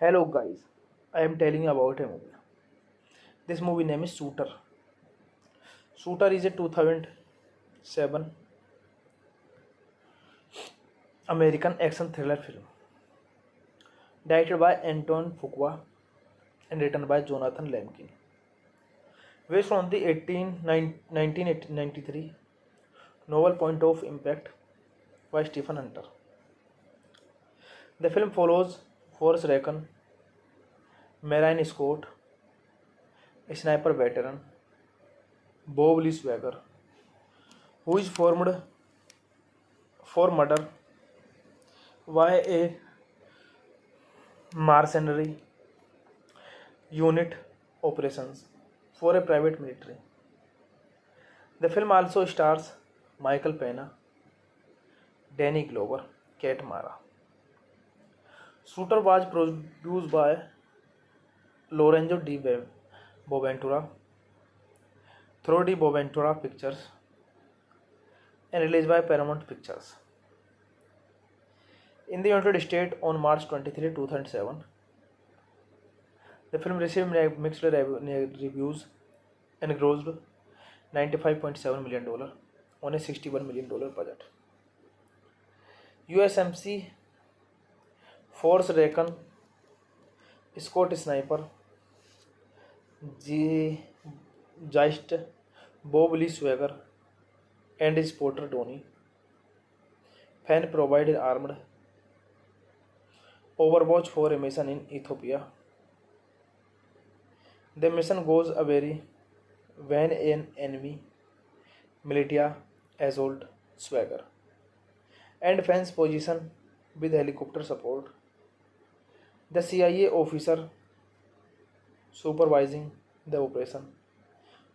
Hello guys, I am telling you about a movie. This movie name is Shooter. Shooter is a 2007 American action thriller film directed by Anton Fuqua and written by Jonathan Lemkin. Based on the 1993 novel Point of Impact by Stephen Hunter. The film follows Forrest Raccoon, Marion Scott, a sniper veteran, Bob Lee Swagger, who is formed for murder by a mercenary unit operations for a private military. The film also stars Michael Pena, Danny Glover, Kate Mara. Shooter was produced by Lorenzo di Boventura, through di Boventura Pictures, and released by Paramount Pictures. In the United States on March 23, 2007, the film received mixed reviews and grossed $95.7 million on a $61 million budget. USMC Force Recon Scott Sniper Geist Bob Lee Swagger and his porter Tony Fan provided armed Overwatch for a mission in Ethiopia. The mission goes awry when an enemy militia assault Swagger and Fan's position with helicopter support. The CIA officer supervising the operation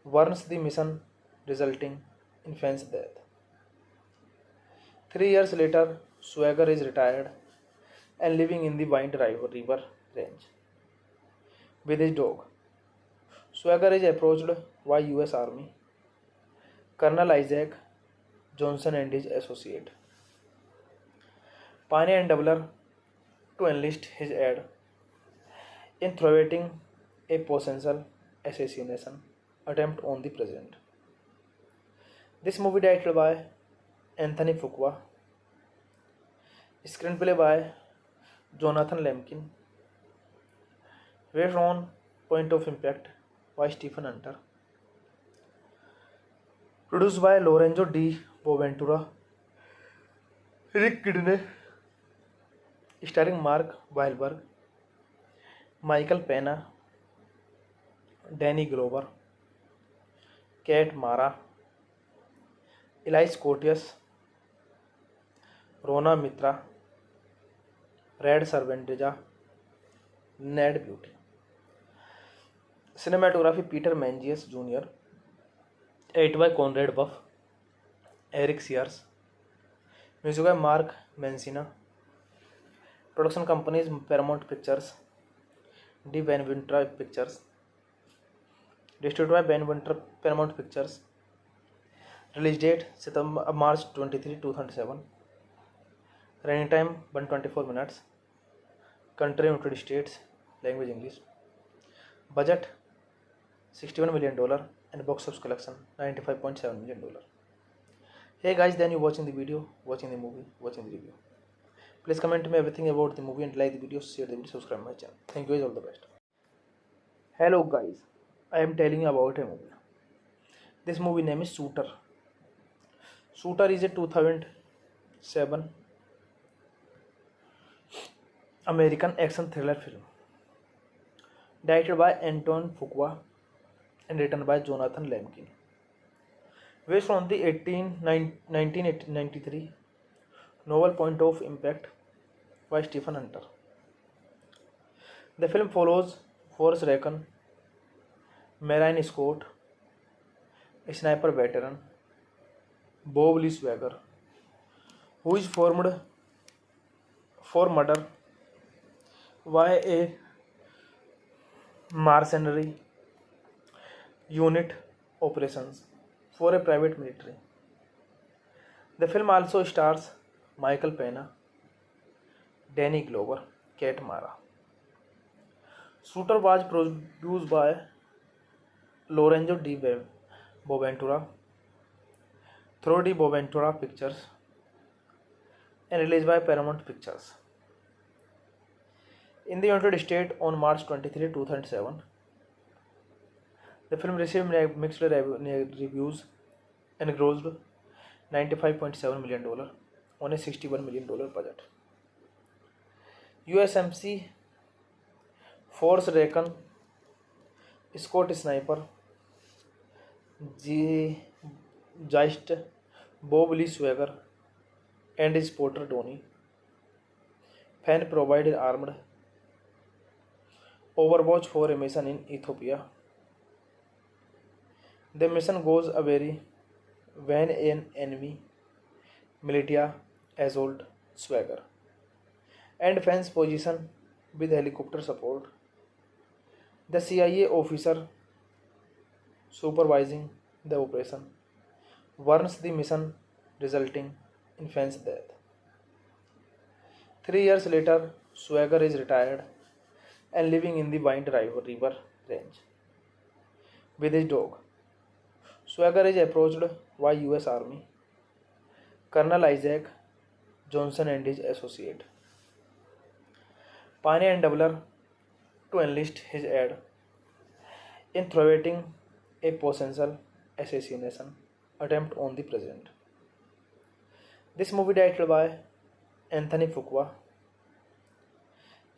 warns the mission, resulting in Fan's death. 3 years later, Swagger is retired and living in the Wind River range with his dog. Swagger is approached by US Army Colonel Isaac Johnson and his associate Pane and Doubler to enlist his aid in thwarting a potential assassination attempt on the president. This movie directed by Anthony Fuqua, screenplay by Jonathan Lemkin, based on Point of Impact by Stephen Hunter, produced by Lorenzo di Boventura, Rick Kidney, starring Mark Wahlberg, Michael Pena, Danny Glover, Kate Mara, Elias Koteas, Rona Mitra, Red Servantija, Ned Beauty. Cinematography Peter Mangius Jr., edited by Conrad Buff, Eric Sears, music by Mark Mancina. Production companies Paramount Pictures, D. Benventura Pictures, distributed by Benventura Paramount Pictures. Release date March 23, 2007. Running time 124 minutes. Country United States. Language English. Budget $61 million and box office collection $95.7 million. Hey guys, then you watching the video, watching the movie, watching the review. Please comment me everything about the movie and like the video, share the video, subscribe my channel. Thank you guys, all the best. Hello guys, I am telling you about a movie. This movie name is Shooter. Shooter is a 2007 American action thriller film directed by Anton Fuqua and written by Jonathan Lemkin, based on the 1993 novel Point of Impact by Stephen Hunter. The film follows Forrest Recon, Marine Scott, a sniper veteran, Bob Lee Swagger, who is formed for murder by a mercenary unit operations for a private military. The film also stars Michael Pena, Danny Glover, Kate Mara. Shooter was produced by Lorenzo di Boventura, through di Boventura Pictures, and released by Paramount Pictures. In the United States on March 23, 2007, the film received mixed reviews and grossed $95.7 million on a $61 million budget. USMC Force Recon Scott Sniper Geist Bob Lee Swagger and his porter Tony Fan provided armed Overwatch for a mission in Ethiopia. The mission goes awry when an enemy militia assault Swagger and fence position with helicopter support. The CIA officer supervising the operation warns the mission, resulting in Fenn's death. 3 years later, Swagger is retired and living in the Wind River range with his dog. Swagger is approached by US Army Colonel Isaac Johnson and his associate Pane and Doubler to enlist his aid in thwarting a potential assassination attempt on the president. This movie directed by Anthony Fuqua,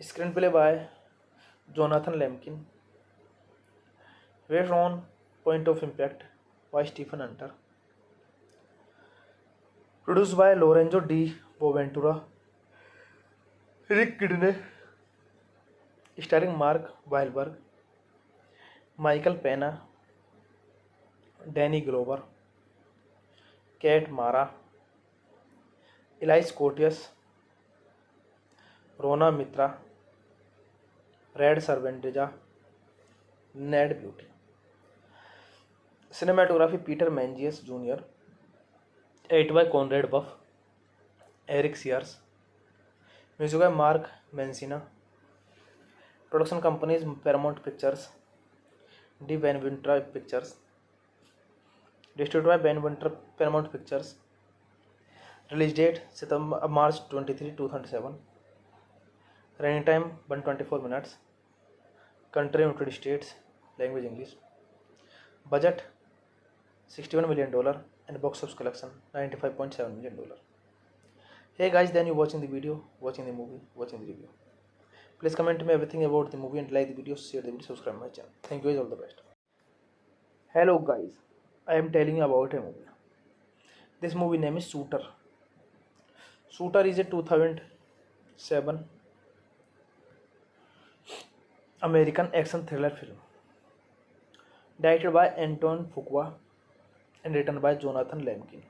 screenplay by Jonathan Lemkin, based on Point of Impact by Stephen Hunter, produced by Lorenzo Di Boventura, Rick Kidney, starring Mark Wahlberg, Michael Pena, Danny Glover, Kate Mara, Elise Cotius, Rona Mitra, Red Servantija, Ned Beauty. Cinematography Peter Mangius Jr., edited by Conrad Buff, Eric Sears, music by Mark Mancina, production companies Paramount Pictures, D. Benventura Pictures, distributed by Benventura Paramount Pictures, release date March 23, 2007, running time 124 minutes, country United States, language English, budget $61 million and box office collection $95.7 million. Hey guys, then you watching the video, watching the movie, watching the review. Please comment me everything about the movie and like the video, share the video, subscribe my channel. Thank you guys, all the best. Hello guys, I am telling you about a movie. This movie name is Shooter. Shooter is a 2007 American action thriller film directed by Anton Fuqua and written by Jonathan Lemkin,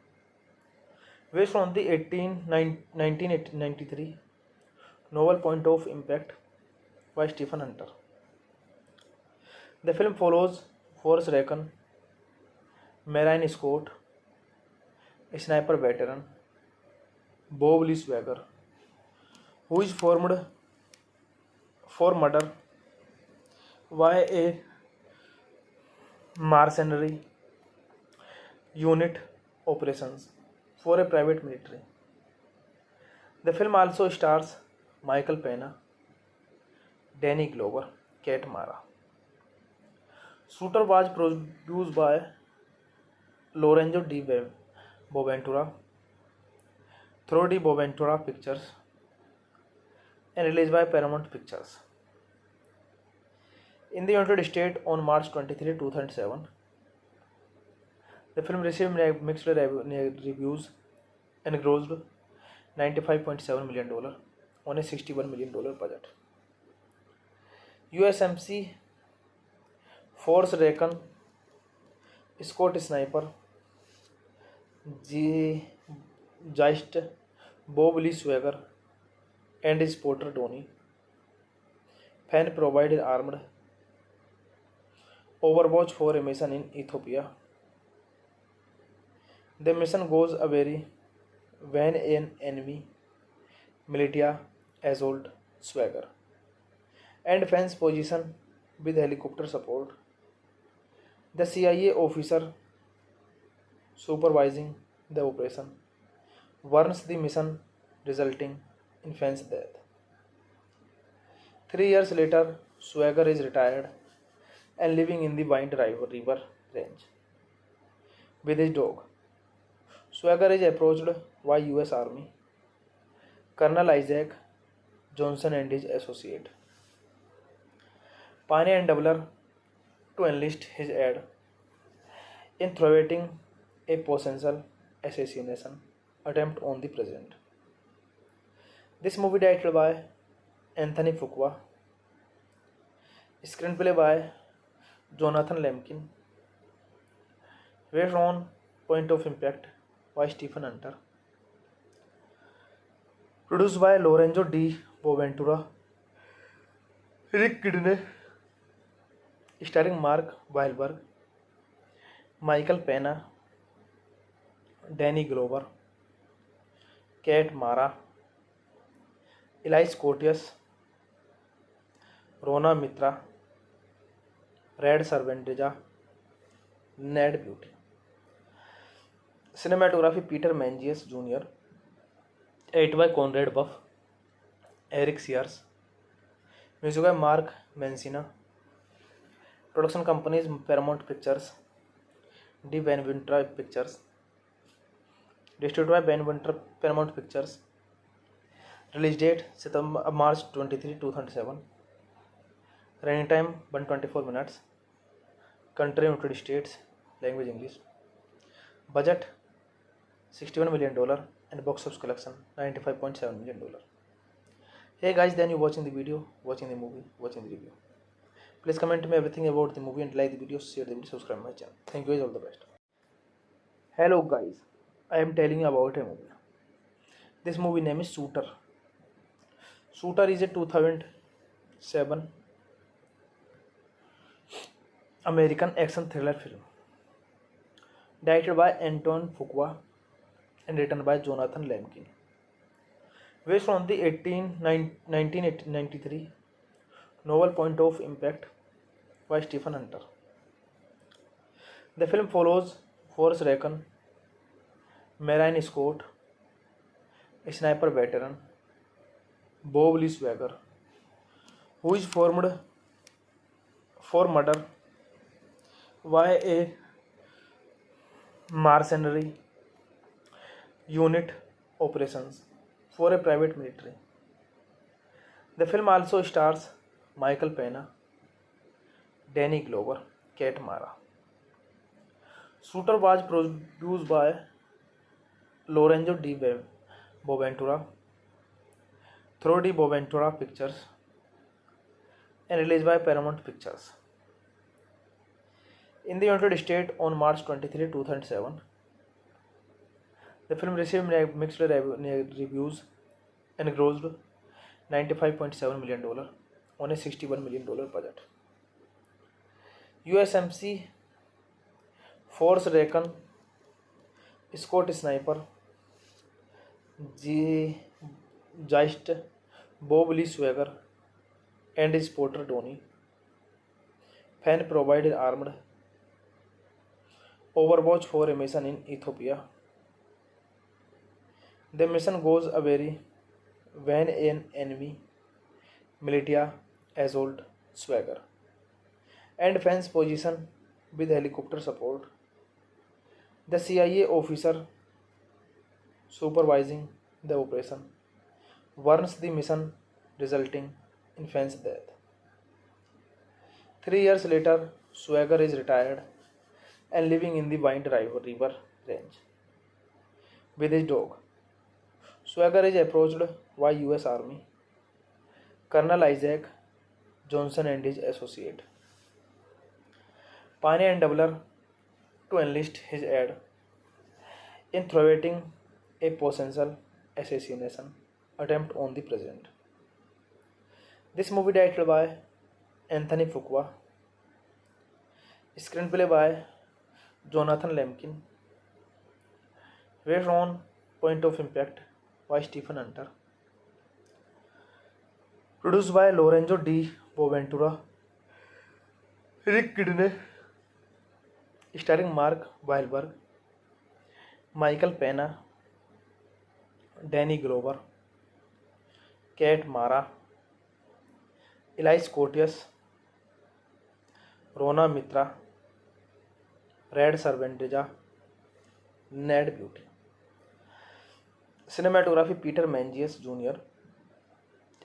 based on the 1993 novel Point of Impact by Stephen Hunter. The film follows Forrest Recon, Marine Scott, a sniper veteran, Bob Lee Swagger, who is formed for murder by a mercenary unit operations for a private military. The film also stars Michael Pena, Danny Glover, Kate Mara. Shooter was produced by Lorenzo Di Boventura through Di Boventura Pictures and released by Paramount Pictures. In the United States on March 23, 2007, the film received mixed reviews and grossed $95.7 million on a $61 million budget. USMC Force Recon Scott Sniper Geist Bob Lee Swagger and his porter Tony Fan provided armed Overwatch for a mission in Ethiopia. The mission goes awry when an enemy militia assault Swagger and fence position with helicopter support. The CIA officer supervising the operation warns the mission, resulting in Fenn's death. 3 years later, Swagger is retired and living in the Wind River range with his dog. Swagger is approached by US Army Colonel Isaac Johnson and his associate Pane and Doubler to enlist his aid in thwarting a potential assassination attempt on the president. This movie directed by Anthony Fuqua, Screenplay by Jonathan Lemkin. Based on Point of Impact by Stephen Hunter. Produced by Lorenzo Di Boventura, Rick Kidney, starring Mark Wahlberg, Michael Pena, Danny Glover, Kate Mara, Elise Cotius, Rona Mitra, Red Servantija, Ned Beauty. Cinematography Peter Menzies Jr. Edited by Conrad Buff, Eric Sears. Music by Mark Mancina. Production companies Paramount Pictures, D. Van Winter Pictures. Distributed by Ben Winter Paramount Pictures. Release date March 23, 2007. Running time 124 minutes. Country United States. Language English. Budget $61 million and box office collection $95.7 million. Hey guys, then you watching the video, watching the movie, watching the review. Please comment me everything about the movie and like the video, share the video, subscribe my channel. Thank you guys, all the best. Hello guys, I am telling you about a movie. This movie name is Shooter. Shooter is a 2007 American action thriller film. Directed by Anton Fuqua and written by Jonathan Lemkin. Based on the 1993 novel Point of Impact by Stephen Hunter. The film follows Forrest Raccoon, Marion Scott, a sniper veteran, Bob Lee Swagger, who is formed for murder by a mercenary unit operations for a private military. The film also stars Michael Pena, Danny Glover, Kate Mara. Shooter was produced by Lorenzo Di Boventura through Di Boventura Pictures and released by Paramount Pictures. In the United States on March 23, 2007, the film received mixed reviews and grossed $95.7 million on a $61 million budget. USMC Force Raccoon, Scott Sniper, Geist, Bob Lee Swagger, and his porter Tony. Fan provided armed Overwatch for a mission in Ethiopia. The mission goes awry when an enemy militia assault Swagger and fans position with helicopter support. The CIA officer supervising the operation warns the mission, resulting in Fann's death. 3 years later, Swagger is retired and living in the Wind River range with his dog. Swagger is approached by US Army Colonel Isaac Johnson and his associate Pine and Doubler to enlist his aid in thwarting a potential assassination attempt on the president. This movie directed by Anthony Fuqua, screenplay by Jonathan Lemkin, based on Point of Impact by Stephen Hunter, produced by Lorenzo Di Boventura, Rick Kidney, starring Mark Wahlberg, Michael Pena, Danny Glover, Kate Mara, Elise Cotius, Rona Mitra, Red Servantija, Ned Beauty. Cinematography Peter Menzies Jr.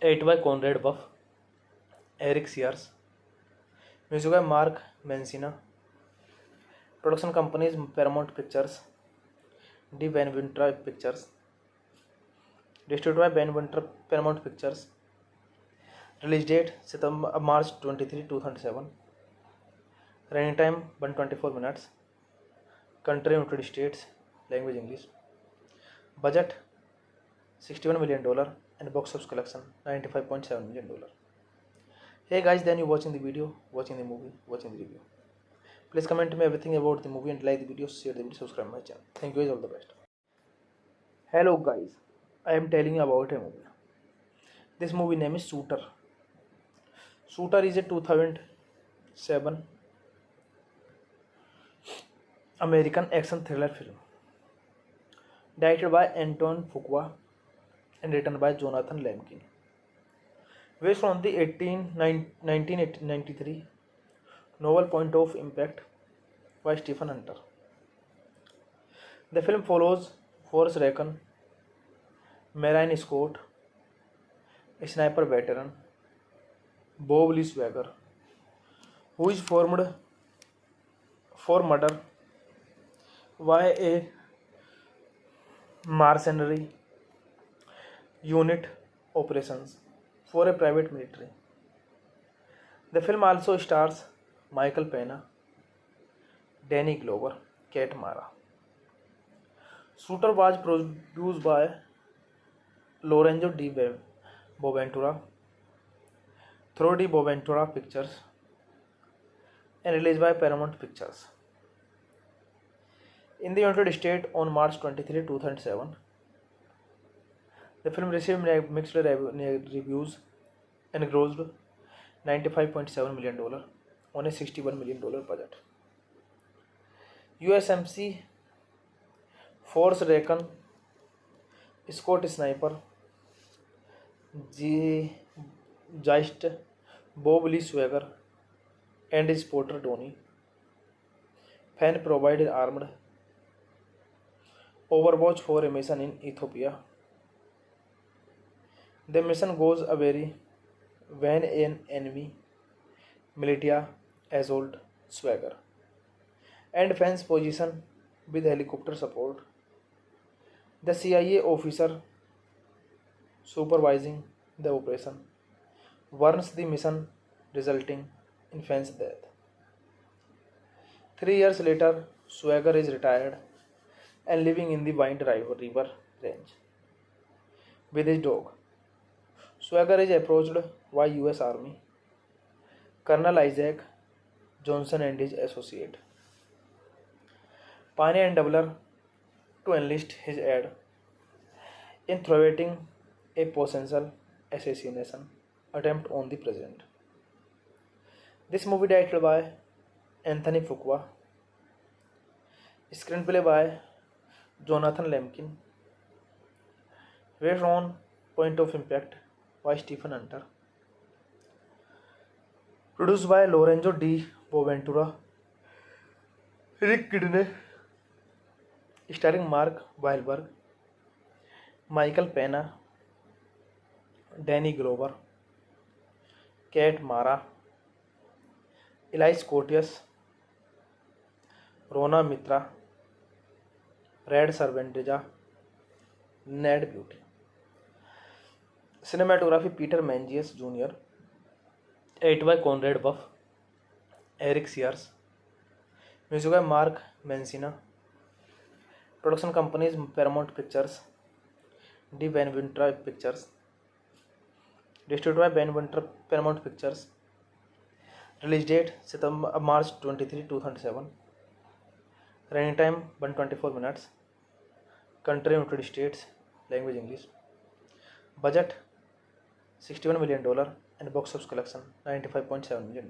Edited by Conrad Buff, Eric Sears. Music by Mark Mancina. Production companies Paramount Pictures, D. Van Winter Pictures. Distributed by Ben Winter Paramount Pictures. Release date March 23, 2007. Running time 124 minutes. Country United States. Language English. Budget $61 million and box office collection $95.7 million. Hey guys, then you watching the video, watching the movie, watching the review. Please comment me everything about the movie and like the video, share the video, subscribe my channel. Thank you guys, all the best. Hello guys, I am telling you about a movie. This movie name is Shooter. Shooter is a 2007 American action thriller film directed by Anton Fuqua and written by Jonathan Lemkin. Based on the 1993 novel Point of Impact by Stephen Hunter. The film follows Forrest Raccoon, Marine Scott, a sniper veteran, Bob Lee Swagger, who is formed for murder by a mercenary unit operations for a private military. The film also stars Michael Pena, Danny Glover, Kate Mara. Shooter was produced by Lorenzo Di Boventura through Di Boventura Pictures and released by Paramount Pictures. In the United States on March 23, 2007, the film received mixed reviews and grossed $95.7 million on a $61 million budget. USMC Force Raccoon, Scott Sniper, Geist, Bob Lee Swagger, and his porter Tony. Fan provided armed Overwatch for a mission in Ethiopia. The mission goes awry when an enemy militia assault Swagger and fans position with helicopter support. The CIA officer supervising the operation warns the mission, resulting in Fann's death. 3 years later, Swagger is retired and living in the Wind River range with his dog. Swagger is approached by US Army Colonel Isaac Johnson and his associate Pine and Doubler to enlist his aid in thwarting a potential assassination attempt on the president. This movie directed by Anthony Fuqua, screenplay by Jonathan Lemkin, based on Point of Impact by Stephen Hunter, produced by Lorenzo Di Boventura, Rick Kidney, starring Mark Wahlberg, Michael Pena, Danny Glover, Kate Mara, Elias Koteas, Rona Mitra, Red Servantija, Ned Beauty. Cinematography Peter Menzies Jr. Edited by Conrad Buff, Eric Sears. Music by Mark Mancina. Production companies Paramount Pictures, Di Boventura Pictures. Distributed by Paramount Pictures. Release date March 23, 2007. Running time 124 minutes. Country United States. Language English. Budget $61 million and box office collection $95.7 million.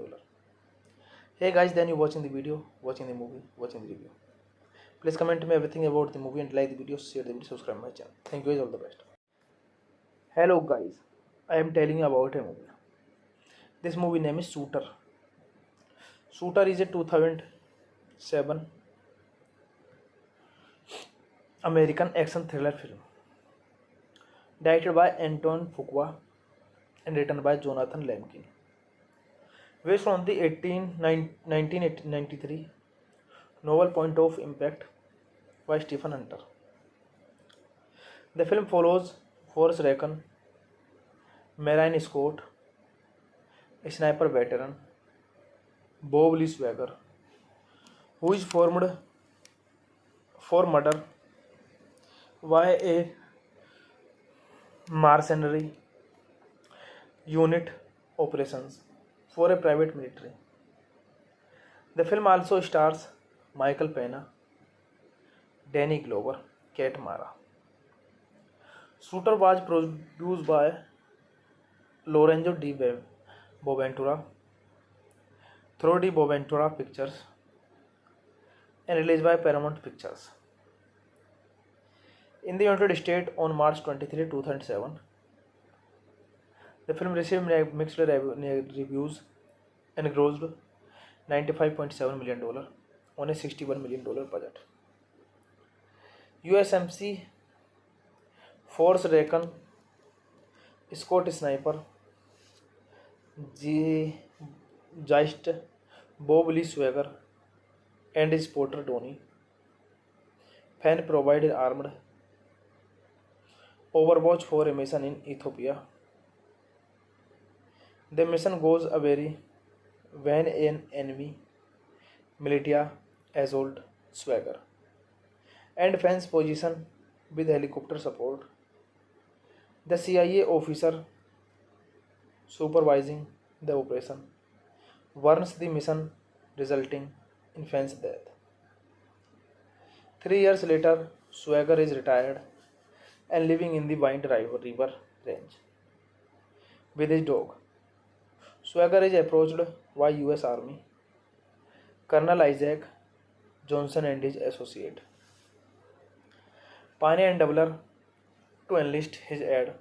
Hey guys, then you watching the video, watching the movie, watching the review. Please comment me everything about the movie and like the video, share the video, subscribe my channel. Thank you guys, all the best. Hello guys, I am telling you about a movie. This movie name is Shooter. Shooter is a 2007 American action thriller film directed by Anton Fuqua and written by Jonathan Lemkin. Based on the 1993 novel Point of Impact by Stephen Hunter. The film follows Forrest Raccoon, Marine Scott, sniper veteran Bob Lee Swagger, who is formed for murder by a mercenary unit operations for a private military. The film also stars Michael Pena, Danny Glover, Kate Mara. Shooter was produced by Lorenzo di Boventura through the Boventura Pictures and released by Paramount Pictures. In the United States on March 23, 2007, the film received mixed reviews and grossed $95.7 million on a $61 million budget. USMC Force Recon Scott Sniper Geist Bob Lee Swagger and his porter Tony Fan provided armed Overwatch for a mission in Ethiopia. The mission goes awry when an enemy militia assault Swagger and Fan's position with helicopter support. The CIA officer supervising the operation warns the mission, resulting in Fan's death. 3 years later, Swagger is retired and living in the Wind River range with his dog. Swagger is approached by US Army Colonel Isaac Johnson and his associate Pane and Doubler to enlist his aid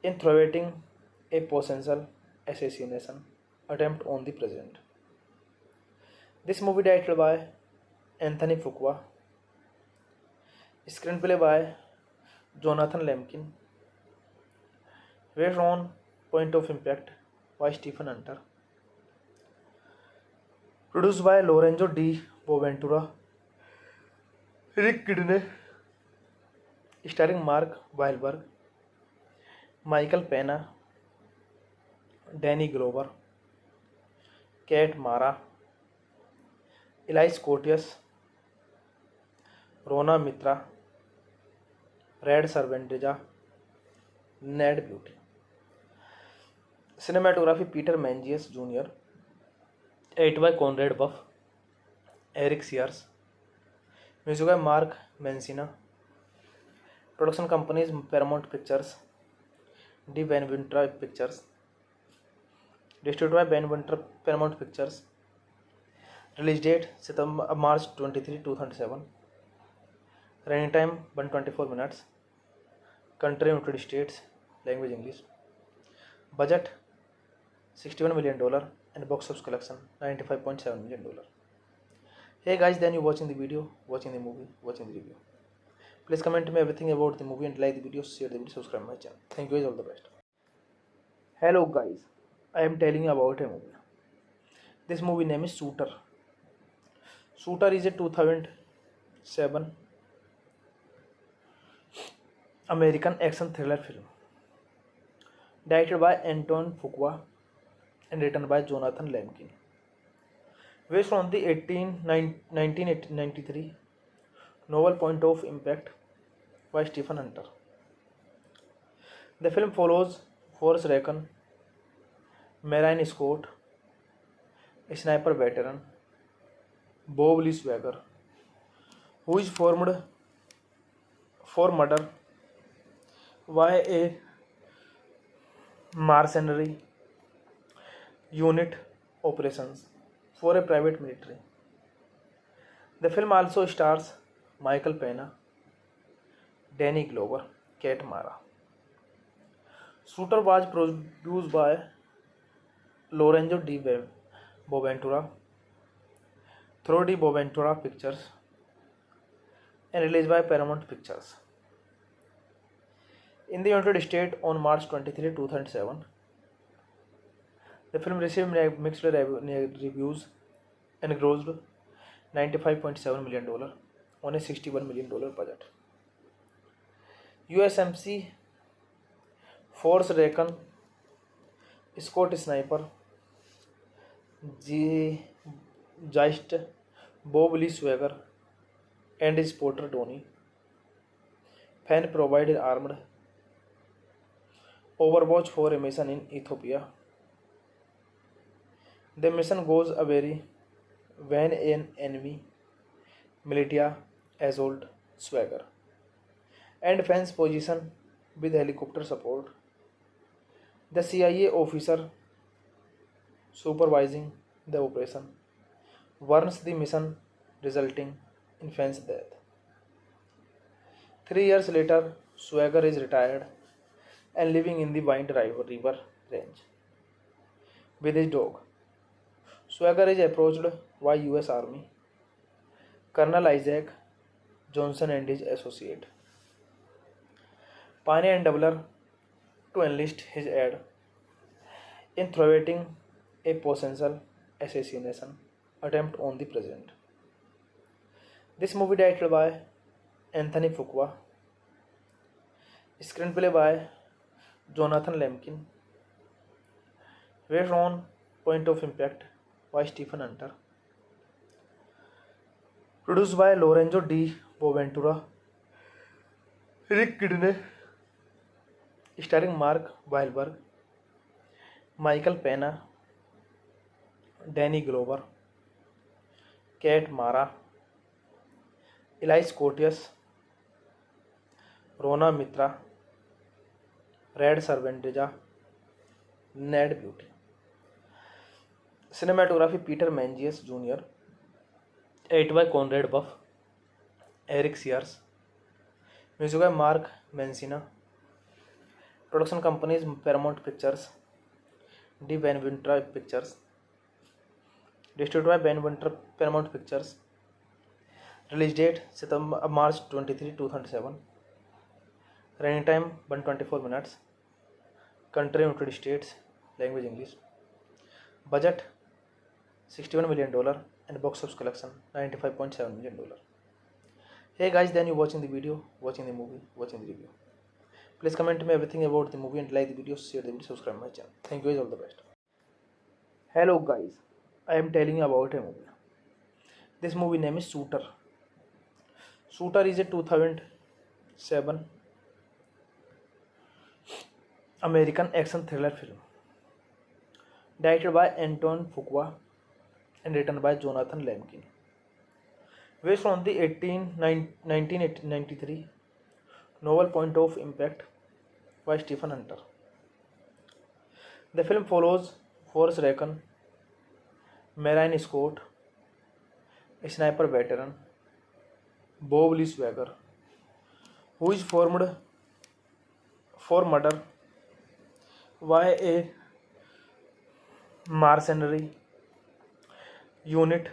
in thwarting a potential assassination attempt on the president. This movie directed by Anthony Fuqua, screenplay by Jonathan Lemkin, based on Point of Impact by Stephen Hunter, produced by Lorenzo di Boventura, Rick Kidney, starring Mark Wahlberg, Michael Pena, Danny Glover, Kate Mara, Elias Koteas, Rona Mitra, Red Servantija, Ned Beauty. Cinematography Peter Menzies Jr., edited by Conrad Buff, Eric Sears, music by Mark Mancina, production companies Paramount Pictures, D. Benventura Pictures, distributed by Benventura Paramount Pictures, release date March 23, 2007, running time 124 minutes, country United States, language English, budget $61 million and box office collection $95.7 million. Hey guys, then you watching the video, watching the movie, watching the review. Please comment me everything about the movie and like the video, share the video, subscribe my channel. Thank you guys, all the best. Hello guys, I am telling you about a movie. This movie name is Shooter. Shooter is a 2007 American action thriller film directed by Anton Fuqua and written by Jonathan Lemkin, based on the 1993 novel Point of Impact by Stephen Hunter. The film follows Forrest Recon, Marine Scott, a sniper veteran, Bob Lee Swagger, who is formed for murder by a mercenary unit operations for a private military. The film also stars Michael Pena, Danny Glover, Kate Mara. Shooter was produced by Lorenzo di Boventura through the Boventura Pictures and released by Paramount Pictures. In the United States on March 23, 2007, the film received mixed reviews and grossed $95.7 million on a $61 million budget. USMC Force Recon Scott Sniper, G. Geist, Bob Lee Swagger, and his porter Tony. Fan provided armed Overwatch for a mission in Ethiopia. The mission goes awry when an enemy militia assault Swagger and Fan's position with helicopter support. The CIA officer supervising the operation warns the mission, resulting in Fan's death. 3 years later, Swagger is retired and living in the Wind River range with his dog. Swagger is approached by US Army Colonel Isaac Johnson and his associate, Pine and Doubler, to enlist his aid in thwarting a potential assassination attempt on the president. This movie directed by Anthony Fuqua, screenplay by Jonathan Lemkin, based on Point of Impact by Stephen Hunter, produced by Lorenzo Di Boventura, Rick Kidney, starring Mark Wahlberg, Michael Pena, Danny Glover, Kate Mara, Elise Cotius, Rona Mitra, Red Servantija, Ned Beauty. Cinematography Peter Menzies Jr., edited by Conrad Buff, Eric Sears. Music by Mark Mancina. Production companies Paramount Pictures, D. Van Winter Pictures. Distributed by Paramount Pictures. Release date March 23, 2007. Running time 124 minutes. Country United States. Language English. Budget $61 million and box office collection $95.7 million. Hey guys, then you watching the video, watching the movie, watching the review. Please comment me everything about the movie and like the video, share the video, subscribe my channel. Thank you guys, all the best. Hello guys, I am telling you about a movie. This movie name is Shooter. Shooter is a 2007 American action thriller film directed by Anton Fuqua and written by Jonathan Lemkin, based on the 1993 novel Point of Impact by Stephen Hunter. The film follows Forrest Recon, Marine Scott, a sniper veteran, Bob Lee Swagger, who is formed for murder by a mercenary unit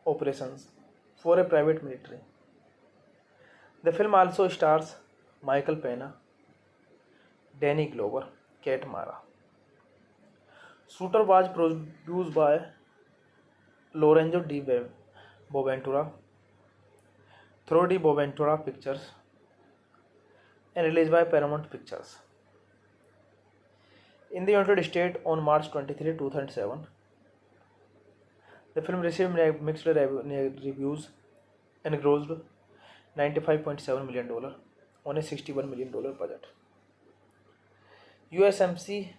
operations for a private military. The film also stars Michael Pena, Danny Glover, Kate Mara. Shooter was produced by Lorenzo Di Boventura through Di Boventura Pictures and released by Paramount Pictures in the United States on March 23, 2007. The film received mixed reviews and grossed $95.7 million on a $61 million budget. USMC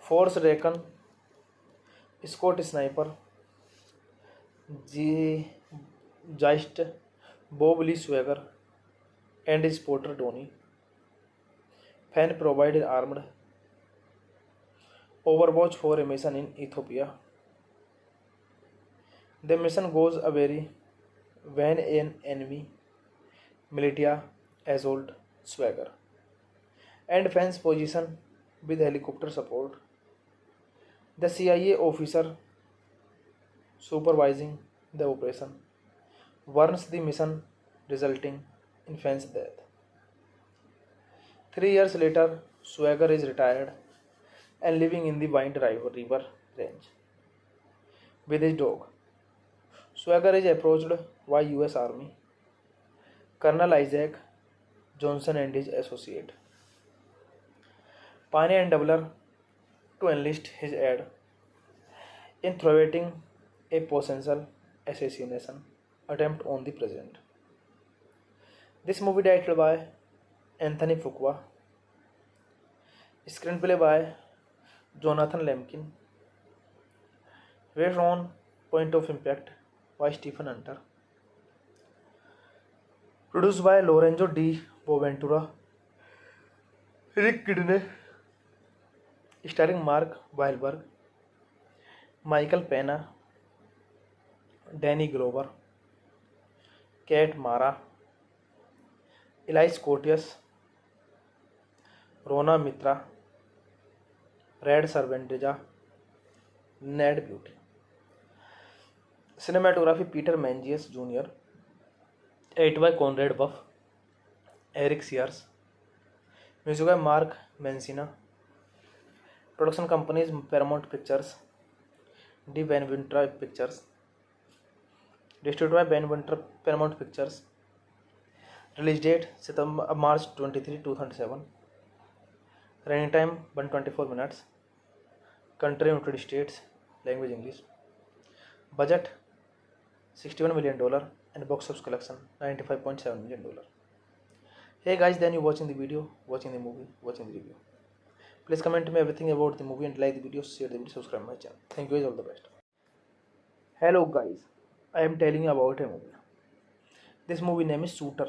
Force Recon, Scott Sniper, G. Geist, Bob Lee Swagger, and his porter Tony. Fan provided armed Overwatch for a mission in Ethiopia. The mission goes awry when an enemy militia assault Swagger and Fan's position with helicopter support. The CIA officer supervising the operation warns the mission, resulting in Fan's death. 3 years later, Swagger is retired and living in the Wind River range with his dog. Swagger is approached by US Army Colonel Isaac Johnson and his associate, Pine and Doubler, to enlist his aid in thwarting a potential assassination attempt on the president. This movie directed by Anthony Fuqua, screenplay by Jonathan Lemkin, based on Point of Impact by Stephen Hunter, produced by Lorenzo Di Boventura, Rick Kidney, starring Mark Wahlberg, Michael Pena, Danny Glover, Kate Mara, Elise Cotius, Rona Mitra, Red Servantija, Ned Beauty. Cinematography Peter Menzies Jr., edited by Conrad Buff, Eric Sears, music by Mark Mancina, production companies Paramount Pictures, D. Benventura Pictures, distributed by Benventura Paramount Pictures. Release date March 23, 2007. Running time 124 minutes. Country United States. Language English. Budget $61 million and box office collection $95.7 million. Hey guys, then you watching the video, watching the movie, watching the review. Please comment me everything about the movie and like the video, share the video, subscribe my channel. Thank you guys, all the best. Hello guys, I am telling you about a movie. This movie name is Shooter.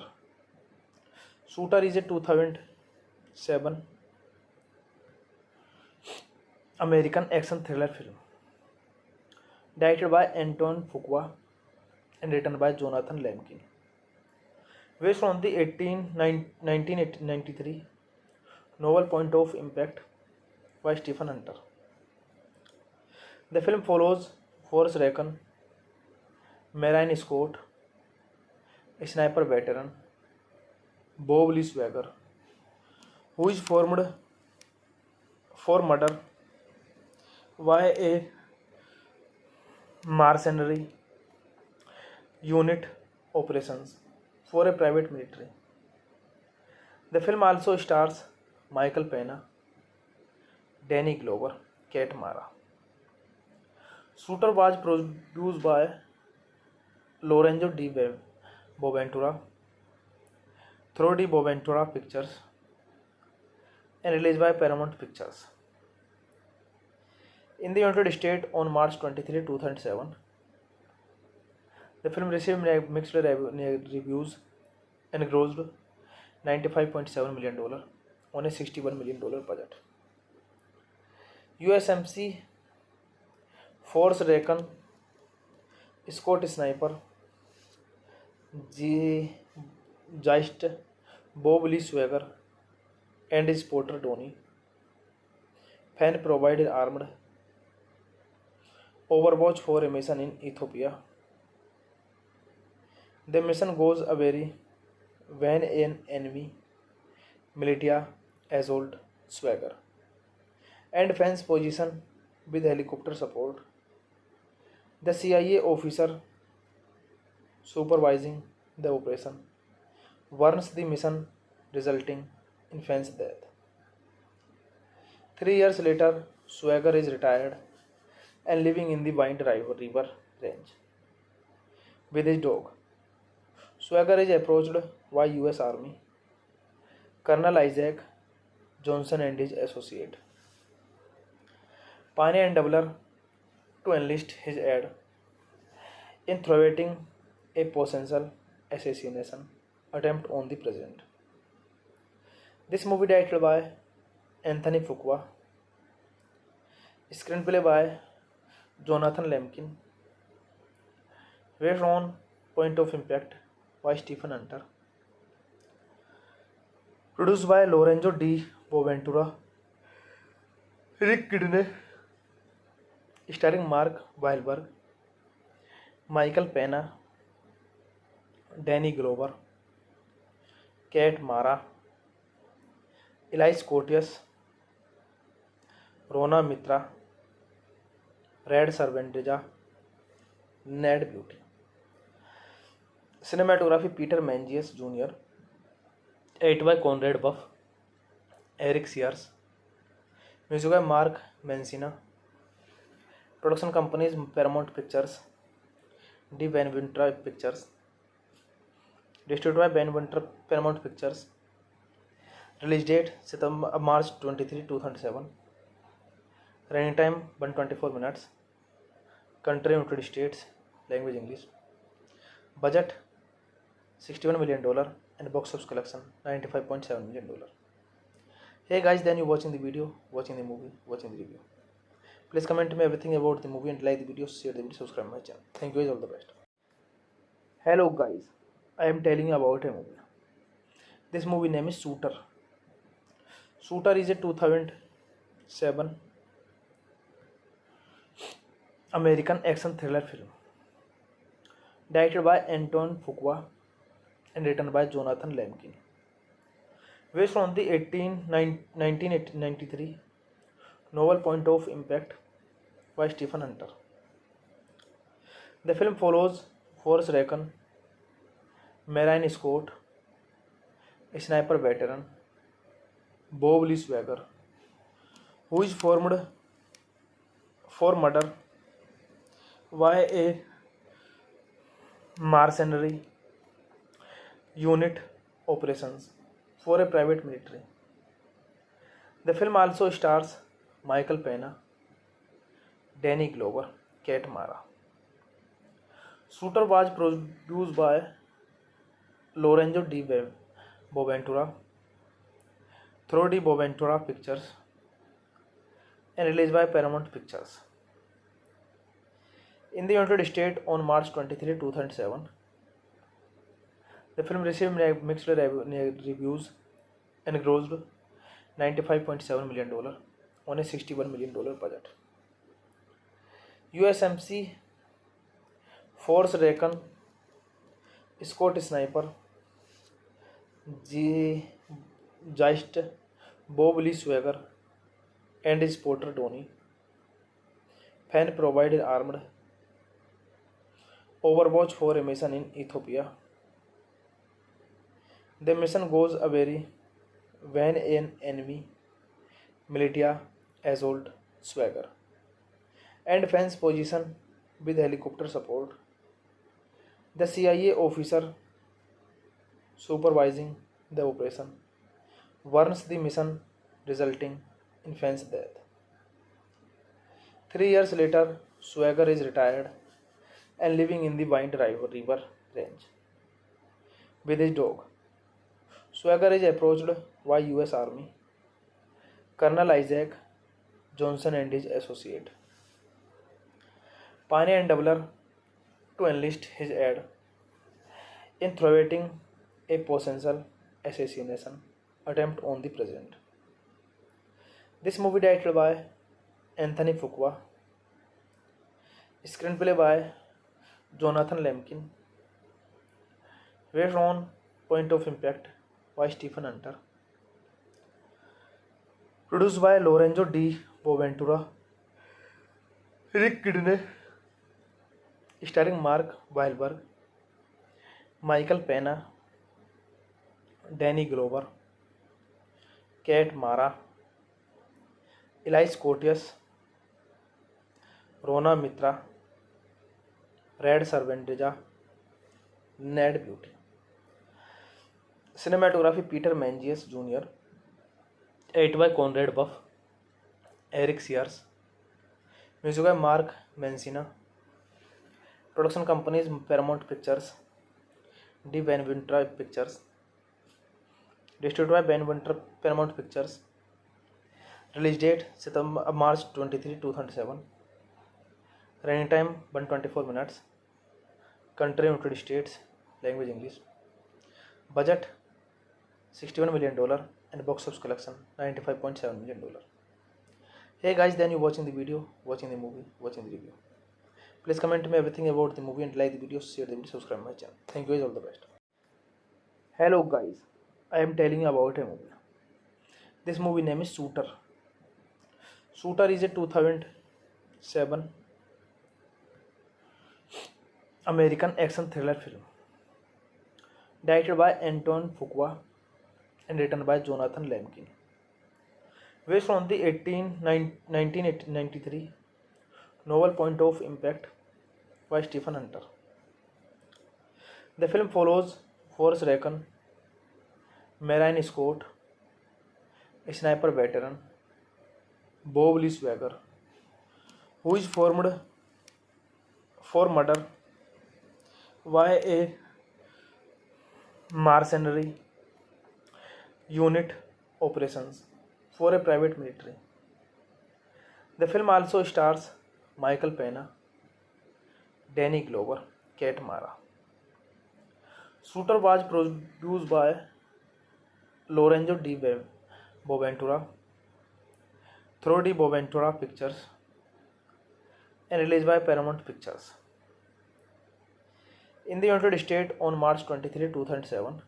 Shooter is a 2007 American action thriller film directed by Anton Fuqua and written by Jonathan Lemkin, based on the 1993 novel Point of Impact by Stephen Hunter. The film follows Forrest Raccoon, Marine Scott, a sniper veteran, Bob Lee Swagger, who is formed for murder by a mercenary unit operations for a private military. The film also stars Michael Pena, Danny Glover, Kate Mara. Shooter was produced by Lorenzo Di Boventura through Di Boventura Pictures and released by Paramount Pictures. In the United States on March 23, 2007, the film received mixed reviews and grossed $95.7 million on a $61 million budget. USMC Force Raccoon, Scott Sniper, Geist, Bob Lee Swagger, and his porter Donnie Fan provided armed Overwatch for a mission in Ethiopia. The mission goes awry when an enemy militia assault Swagger and Fan's position with helicopter support. The CIA officer supervising the operation warns the mission, resulting in Fan's death. 3 years later, Swagger is retired and living in the Wind River range with his dog. Swagger is approached by US Army Colonel Isaac Johnson and his associate Pane and Doubler to enlist his aid in thwarting a potential assassination attempt on the president. This movie directed by Anthony Fuqua, screenplay by Jonathan Lemkin, based on Point of Impact by Stephen Hunter, produced by Lorenzo Di Boventura, Rick Kidney, starring Mark Wahlberg, Michael Pena, Danny Glover, Kate Mara, Elise Cotius, Rona Mitra, Red Servantija, Ned Beauty. Cinematography Peter Menzies Jr., edited by Conrad Buff, Eric Sears, Music by Mark Mancina. Production companies Paramount Pictures, De Benventura Pictures. Distributed by Paramount Pictures. Release date March 23, 2007. Running time 124 minutes. Country United States. Language English. Budget $61 million and box office collection $95.7 million. Hey guys, then you watching the video, watching the movie, watching the review. Please comment me everything about the movie and like the video, share the video, subscribe my channel. Thank you guys, all the best. Hello guys, I am telling you about a movie. This movie name is Shooter. Shooter is a 2007 American action thriller film directed by Anton Fuqua and written by Jonathan Lemkin. Based on the 1993 novel Point of Impact by Stephen Hunter. The film follows Forrest Recon, Marine Scott, a sniper veteran, Bob Lee Swagger, who is formed for murder by a mercenary unit operations for a private military. The film also stars Michael Pena, Danny Glover, Kate Mara. Shooter was produced by Lorenzo Di Boventura through Di Boventura Pictures and released by Paramount Pictures. In the United States on March 23, 2007, the film received mixed reviews and grossed $95.7 million on a $61 million budget. USMC Force Recon Scott Sniper Geist Bob Lee Swagger and his porter Tony Fan provided armed Overwatch for a mission in Ethiopia. The mission goes awry when an enemy militia assault Swagger and Fan's position with helicopter support. The CIA officer supervising the operation warns the mission, resulting in Fan's death. 3 years later, Swagger is retired and living in the Wind River Range with his dog. Swagger is approached by US Army Colonel Isaac Johnson and his associate Pine and Doubler to enlist his aid in thwarting a potential assassination attempt on the president. This movie directed by Anthony Fuqua, screenplay by Jonathan Lemkin, based on Point of Impact by Stephen Hunter, produced by Lorenzo Di Boventura, Rick Kidney, starring Mark Wahlberg, Michael Pena, Danny Glover, Kate Mara, Elias Koteas, Rona Mitra, Red Servantija, Ned Beauty. Cinematography Peter Menzies Jr. Edited by Conrad Buff, Eric Sears. Music by Mark Mancina. Production companies Paramount Pictures, De Benventura Pictures. Distributed by Paramount Pictures. Release date March 23, 2007. Running time 124 minutes. Country United States. Language English. Budget $61 million and box office collection $95.7 million. Hey guys, then you watching the video, watching the movie, watching the review. Please comment me everything about the movie and like the video, share the video, subscribe my channel. Thank you guys, all the best. Hello guys, I am telling you about a movie. This movie name is Shooter. Shooter is a 2007 American action thriller film directed by Anton Fuqua and written by Jonathan Lemkin, Based on the 1993 novel Point of Impact by Stephen Hunter. The film follows Forrest Rackham, Marion Scott, a sniper veteran, Bob Lee Swagger, who is formed for murder by a mercenary unit operations for a private military. The film also stars Michael Pena, Danny Glover, Kate Mara. Shooter was produced by Lorenzo Di Boventura through Di Boventura Pictures and released by Paramount Pictures. In the United States on March 23, 2007,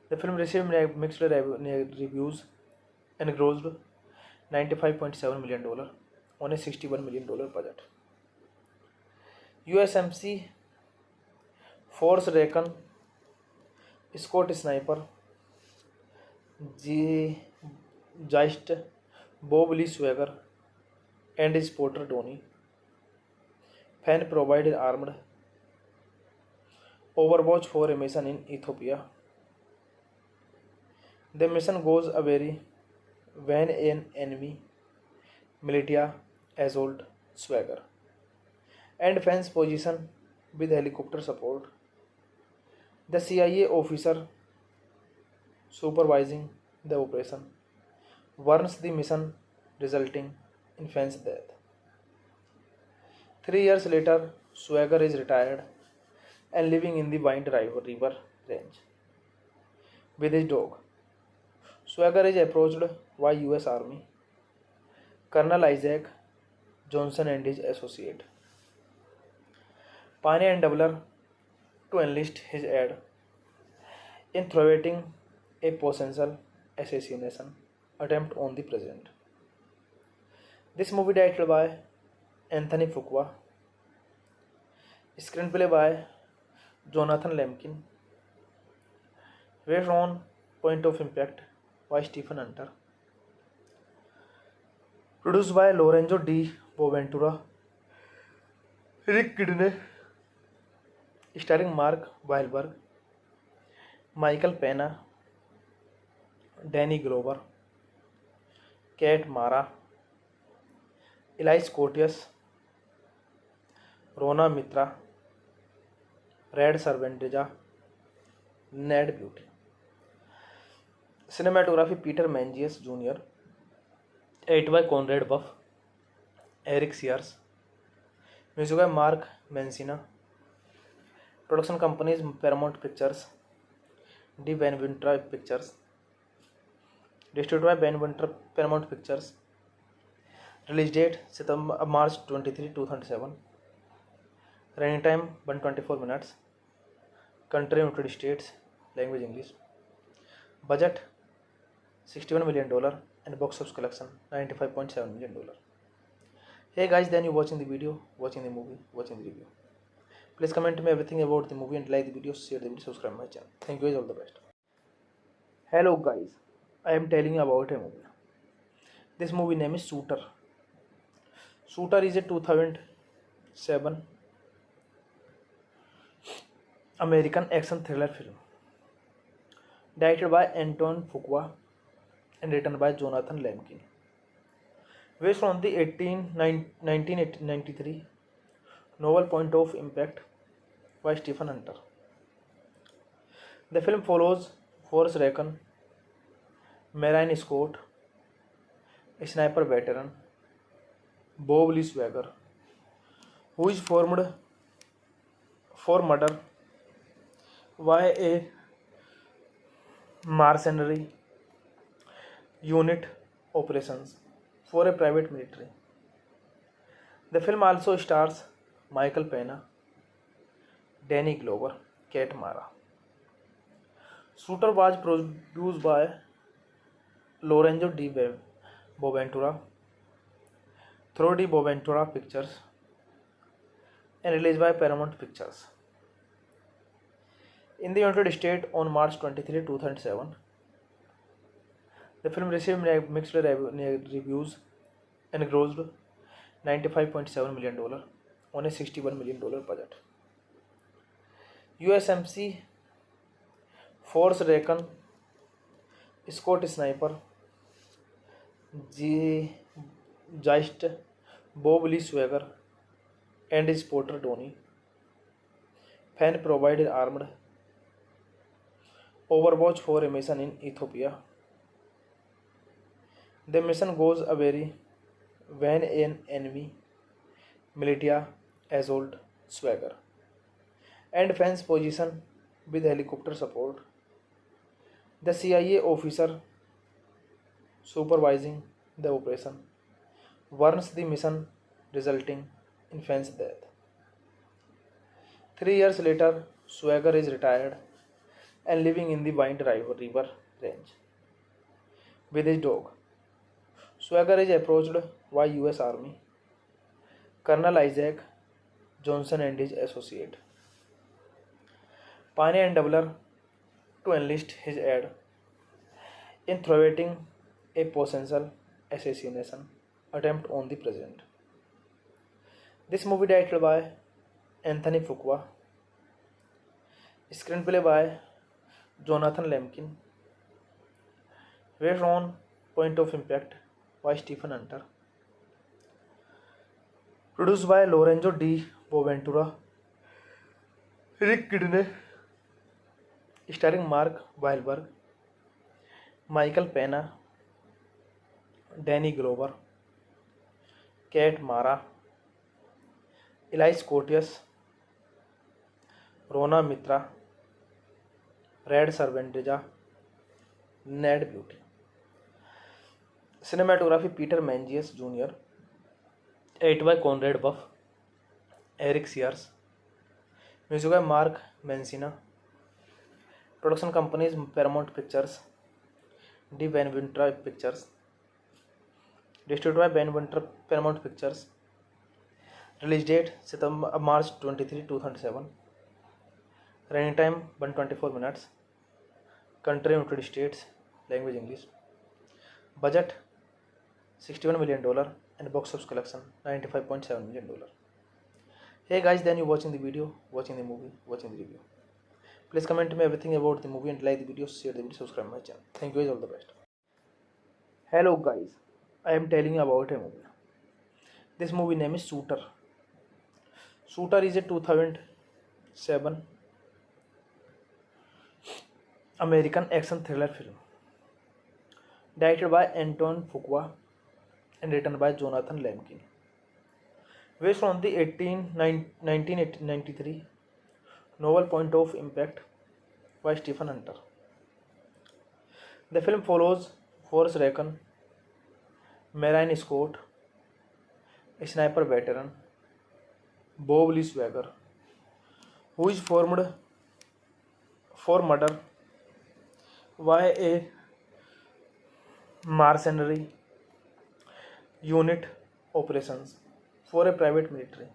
the film received mixed reviews and grossed $95.7 million on a $61 million budget. USMC Force Rackham, Scott Sniper, Geist, Bob Lee Swagger, and his porter Tony Fan provided armed overwatch for a mission in Ethiopia. The mission goes awry when an enemy militia assault Swagger and Fan's position with helicopter support. The CIA officer supervising the operation warns the mission, resulting in Fan's death. 3 years later, Swagger is retired and living in the Wind River range with his dog. Swagger is approached by US Army Colonel Isaac Johnson and his associate Pane and Doubler to enlist his aid in thwarting a potential assassination attempt on the president. This movie directed by Anthony Fuqua, screenplay by Jonathan Lemkin, based on Point of Impact by Stephen Hunter, produced by Lorenzo Di Boventura, Rick Kidney, starring Mark Wahlberg, Michael Pena, Danny Glover, Kate Mara, Elias Koteas, Rona Mitra, Red Servantija, Ned Beauty. Cinematography Peter Menzies Jr. Edit by Conrad Buff, Eric Sears. Music by Mark Mancina. Production companies Paramount Pictures, Di Boventura Pictures. Distributed by Boventura Paramount Pictures. Release date March 23, 2007. Running time 124 minutes. Country United States. Language English. Budget $61 million and box office collection $95.7 million. Hey guys, then you watching the video, watching the movie, watching the review. Please comment me everything about the movie and like the video, share the video, subscribe my channel. Thank you guys, all the best. Hello guys, I am telling you about a movie. This movie name is Shooter. Shooter is a 2007 American action thriller film directed by Anton Fuqua and written by Jonathan Lemkin, based on the 1993 novel Point of Impact by Stephen Hunter. The film follows Forrest Rackham, Marion Scott, a sniper veteran, Bob Lee Swagger, who is formed for murder by a mercenary unit operations for a private military. The film also stars Michael Pena, Danny Glover, Kate Mara. Shooter was produced by Lorenzo Di Boventura through Di Boventura Pictures and released by Paramount Pictures. In the United States on March 23, 2007, The film received mixed reviews and grossed $95.7 million on a $61 million budget. USMC Force Recon Scott Sniper Geist Bob Lee Swagger and his porter Tony Fan provided armed Overwatch for a mission in Ethiopia. The mission goes a very when an enemy militia assault Swagger and Fan's position with helicopter support. The CIA officer supervising the operation warns the mission, resulting in Fan's death. 3 years later, Swagger is retired and living in the Wind River range with his dog. Swagger is approached by US Army Colonel Isaac Johnson and his associate Pane and Doubler to enlist his aid in thwarting a potential assassination attempt on the president. This movie directed by Anthony Fuqua, screenplay by Jonathan Lemkin, based on Point of Impact by Stephen Hunter, produced by Lorenzo Di Boventura, Rick Kidney, starring Mark Wahlberg, Michael Pena, Danny Glover, Kate Mara, Elise Cotius, Rona Mitra, Red Servantija, Ned Beauty. Cinematography Peter Mangius Jr., edited by Conrad Buff, Eric Sears, music by Mark Mancina, production companies Paramount Pictures, D. Van Winter Pictures, distributed by Van Winter Paramount Pictures, release date March 23, 2007, running time 124 minutes, country United States, language English, budget $61 million and box office collection $95.7 million. Hey guys, then you watching the video, watching the movie, watching the review. Please comment me everything about the movie and like the video, share the video, subscribe my channel. Thank you guys, all the best. Hello guys, I am telling you about a movie. This movie name is Shooter. Shooter is a 2007 American action thriller film directed by Anton Fuqua and written by Jonathan Lemkin, based on the 1993 novel Point of Impact by Stephen Hunter. The film follows Forrest Recon, Marine Scott, a sniper veteran, Bob Lee Swagger, who is formed for murder by a mercenary unit operations for a private military.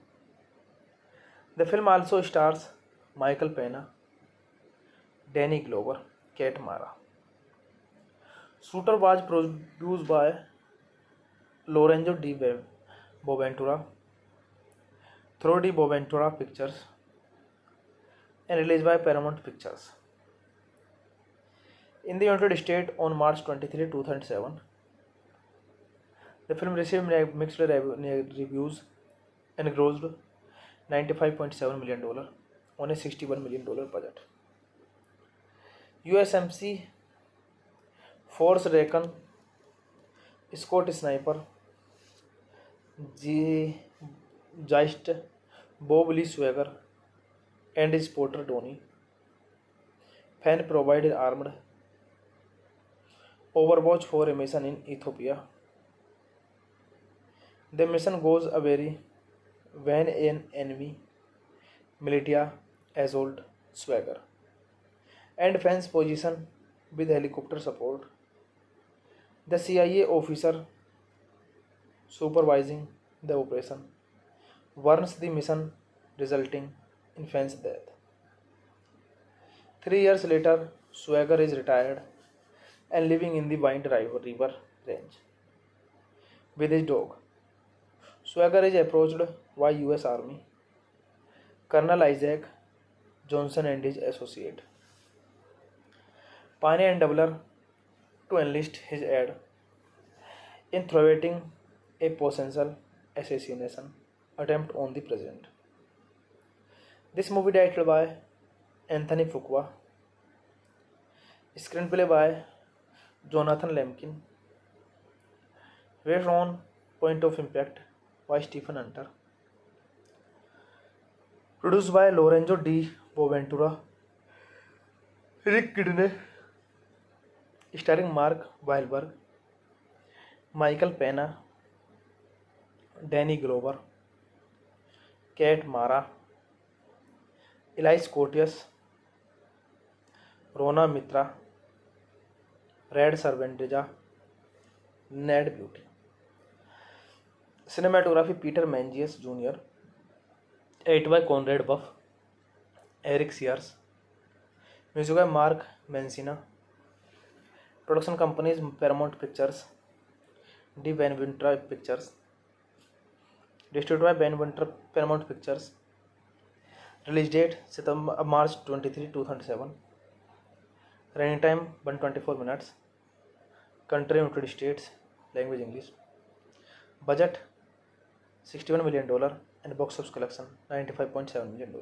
The film also stars Michael Pena, Danny Glover, Kate Mara. Shooter was produced by Lorenzo Di Boventura through Di Boventura Pictures and released by Paramount Pictures in the United States on March 23, 2007. The film received mixed reviews and grossed $95.7 million on a $61 million budget. USMC Force Recon Scott Sniper Geist Bob Lee Swagger and his porter Tony Fan provided armed Overwatch for a mission in Ethiopia. The mission goes a very when an enemy militia assault Swagger and Fan's position with helicopter support. The CIA officer supervising the operation warns the mission, resulting in Fan's death. 3 years later, Swagger is retired and living in the Wind River range with his dog. Swagger is approached by US Army Colonel Isaac Johnson and his associate Pine and Doubler to enlist his aid in thwarting a potential assassination attempt on the president. This movie directed by Anthony Fuqua, screenplay by Jonathan Lemkin, based on Point of Impact by Stephen Hunter, produced by Lorenzo Di Boventura, Rick Kidney, starring Mark Wahlberg, Michael Pena, Danny Glover, Kate Mara, Elise Cotius, Rona Mitra, Red Servantija, Ned Beauty. Cinematography Peter Mangius Jr., edited by Conrad Buff, Eric Sears, music by Mark Mancina, production companies Paramount Pictures, D. Benventura Pictures, distributed by Benventura Paramount Pictures, release date March 23, 2007, running time 124 minutes, country United States, language English, budget $61 million and box office collection $95.7 million.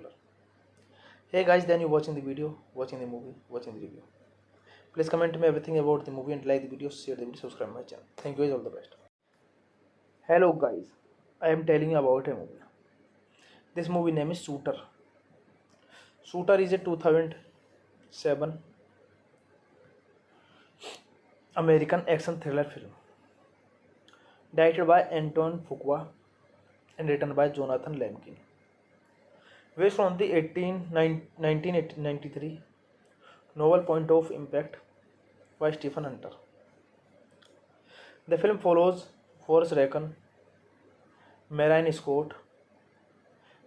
Hey guys, then you watching the video, watching the movie, watching the review. Please comment me everything about the movie and like the video, share the video, subscribe my channel. Thank you guys, all the best. Hello guys, I am telling you about a movie. This movie name is Shooter. Shooter is a 2007 American action thriller film directed by Anton Fuqua and written by Jonathan Lemkin, based on the 1993 novel Point of Impact by Stephen Hunter. The film follows Forrest Recon, Marine Scott,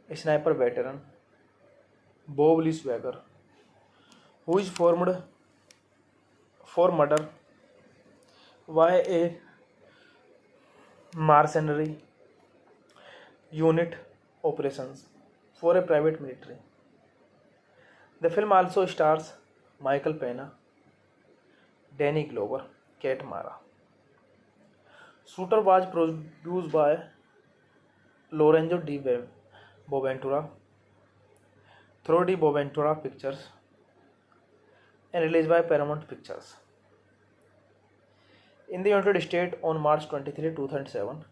a sniper veteran, Bob Lee Swagger, who is formed for murder by a mercenary unit operations for a private military. The film also stars Michael Pena, Danny Glover, Kate Mara. Shooter was produced by Lorenzo Di Boventura through Di Boventura Pictures and released by Paramount Pictures. In the United States on March 23, 2007,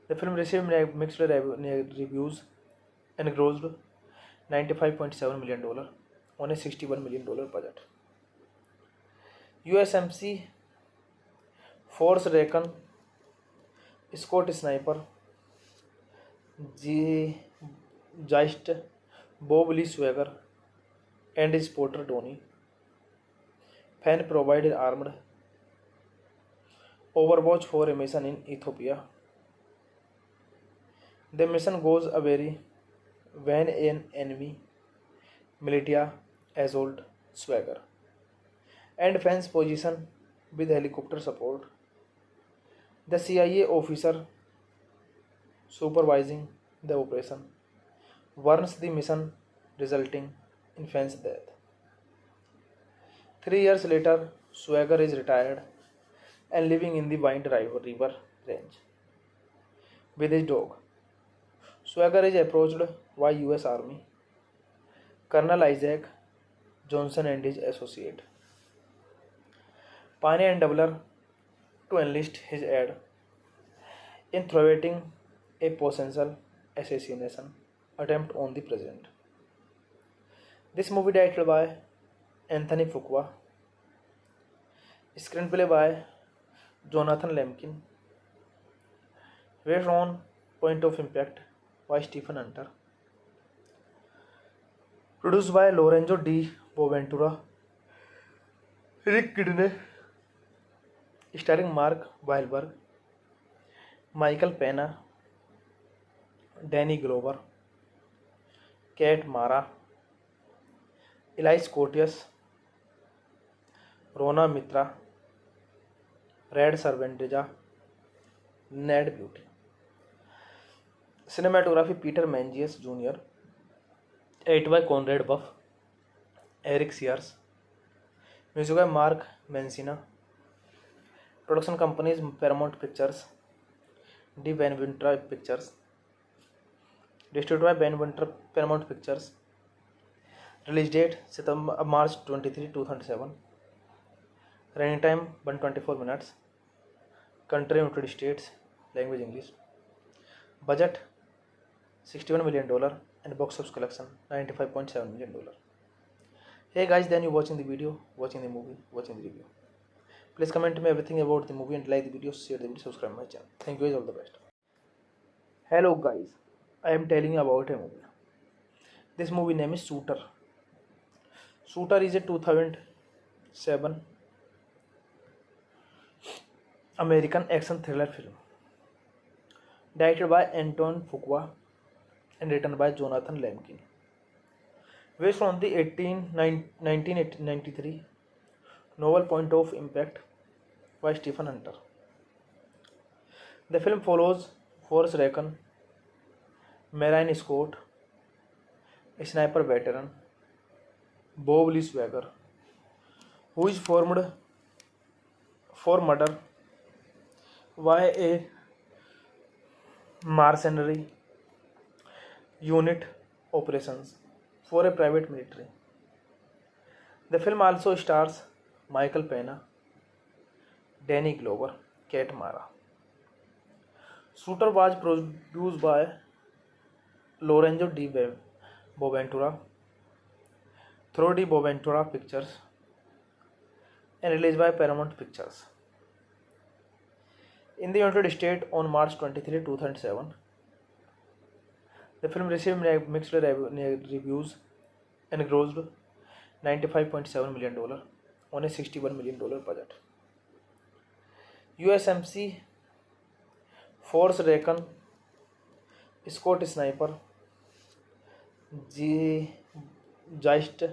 the film received mixed reviews and grossed $95.7 million on a $61 million budget. USMC Force Recon Scott Sniper Geist Bob Lee Swagger and his porter Tony Fan provided armed Overwatch for a mission in Ethiopia. The mission goes awry when an enemy militia assault Swagger and Fan's position with helicopter support. The CIA officer supervising the operation warns the mission, resulting in Fan's death. 3 years later, Swagger is retired and living in the Wind River range with his dog. Swagger is approached by US Army Colonel Isaac Johnson and his associate Pine and Doubler to enlist his aid in thwarting a potential assassination attempt on the president. This movie directed by Anthony Fuqua, screenplay by Jonathan Lemkin, based on Point of Impact by Stephen Hunter, produced by Lorenzo Di Boventura, Rick Kidney, starring Mark Wahlberg, Michael Pena, Danny Glover, Kate Mara, Elise Cotius, रोना Mitra, Rade Serbedzija, Ned beauty. Cinematography Peter Menzies Jr., edited by Conrad Buff, Eric Sears. Music by Mark Mancina. Production companies Paramount Pictures, De Benventura Pictures. Distributed by Benventura Paramount Pictures. Release date March 23, 2007. Running time 124 minutes. Country United States. Language English. Budget $61 million and box office collection $95.7 million. Hey guys, then you watching the video, watching the movie, watching the review. Please comment me everything about the movie and like the video, share the video, subscribe my channel. Thank you guys, all the best. Hello guys, I am telling you about a movie. This movie name is Shooter. Shooter is a 2007 American action thriller film directed by Anton Fuqua and written by Jonathan Lemkin. Based on the 1993 novel Point of Impact by Stephen Hunter. The film follows Forrest Recon, Marine Scott, a sniper veteran, Bob Lee Swagger, who is formed for murder by a mercenary unit operations for a private military. The film also stars Michael Pena, Danny Glover, Kate Mara. Shooter was produced by Lorenzo Di Boventura through Di Boventura Pictures and released by Paramount Pictures. In the United States on March 23, 2007, the film received mixed reviews and grossed $95.7 million on a $61 million budget. USMC Force Recon, Scott Sniper, Geist,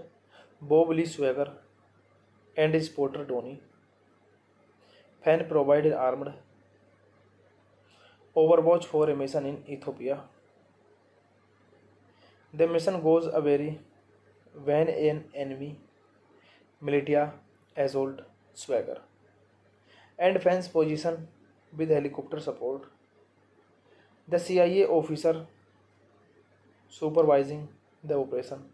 Bob Lee Swagger, and his porter Tony. Fan provided armed Overwatch for a mission in Ethiopia. The mission goes awry when an enemy militia assault Swagger and fans position with helicopter support. The CIA officer supervising the operation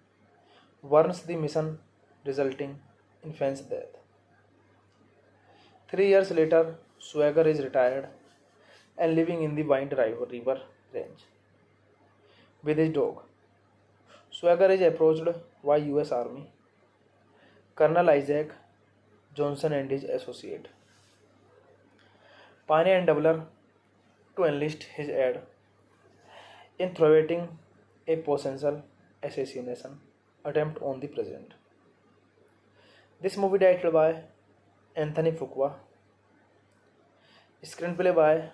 warns the mission, resulting in fans' death. 3 years later, Swagger is retired and living in the Wind River range with his dog. Swagger is approached by US Army Colonel Isaac Johnson and his associate Pane and Doubler to enlist his aid in thwarting a potential assassination attempt on the president. This movie directed by Anthony Fuqua, screenplay by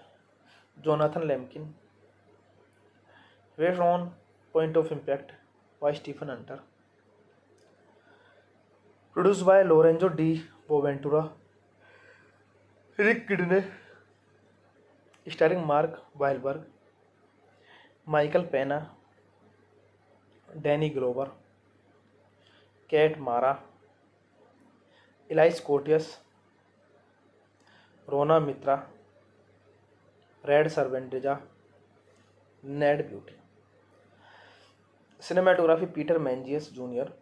Jonathan Lemkin, based on Point of Impact by Stephen Hunter, produced by Lorenzo Di Boventura, Rick Kidney, starring Mark Wahlberg, Michael Pena, Danny Glover, Kate Mara, Elias Koteas, Rona Mitra, Red Servantija, Ned Beauty. Cinematography Peter Menzies Jr.,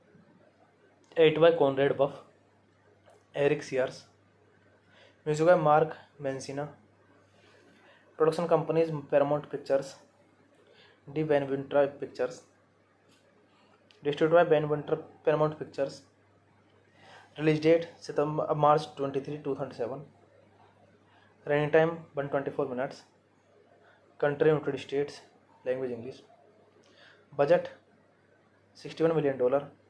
edited by Conrad Buff, Eric Sears. Music by Mark Mancina. Production companies Paramount Pictures, De Benventura Pictures. Distributed by Benventura Paramount Pictures. Release date March 23, 2007. Running time 124 minutes. Country United States. Language English. Budget $61 million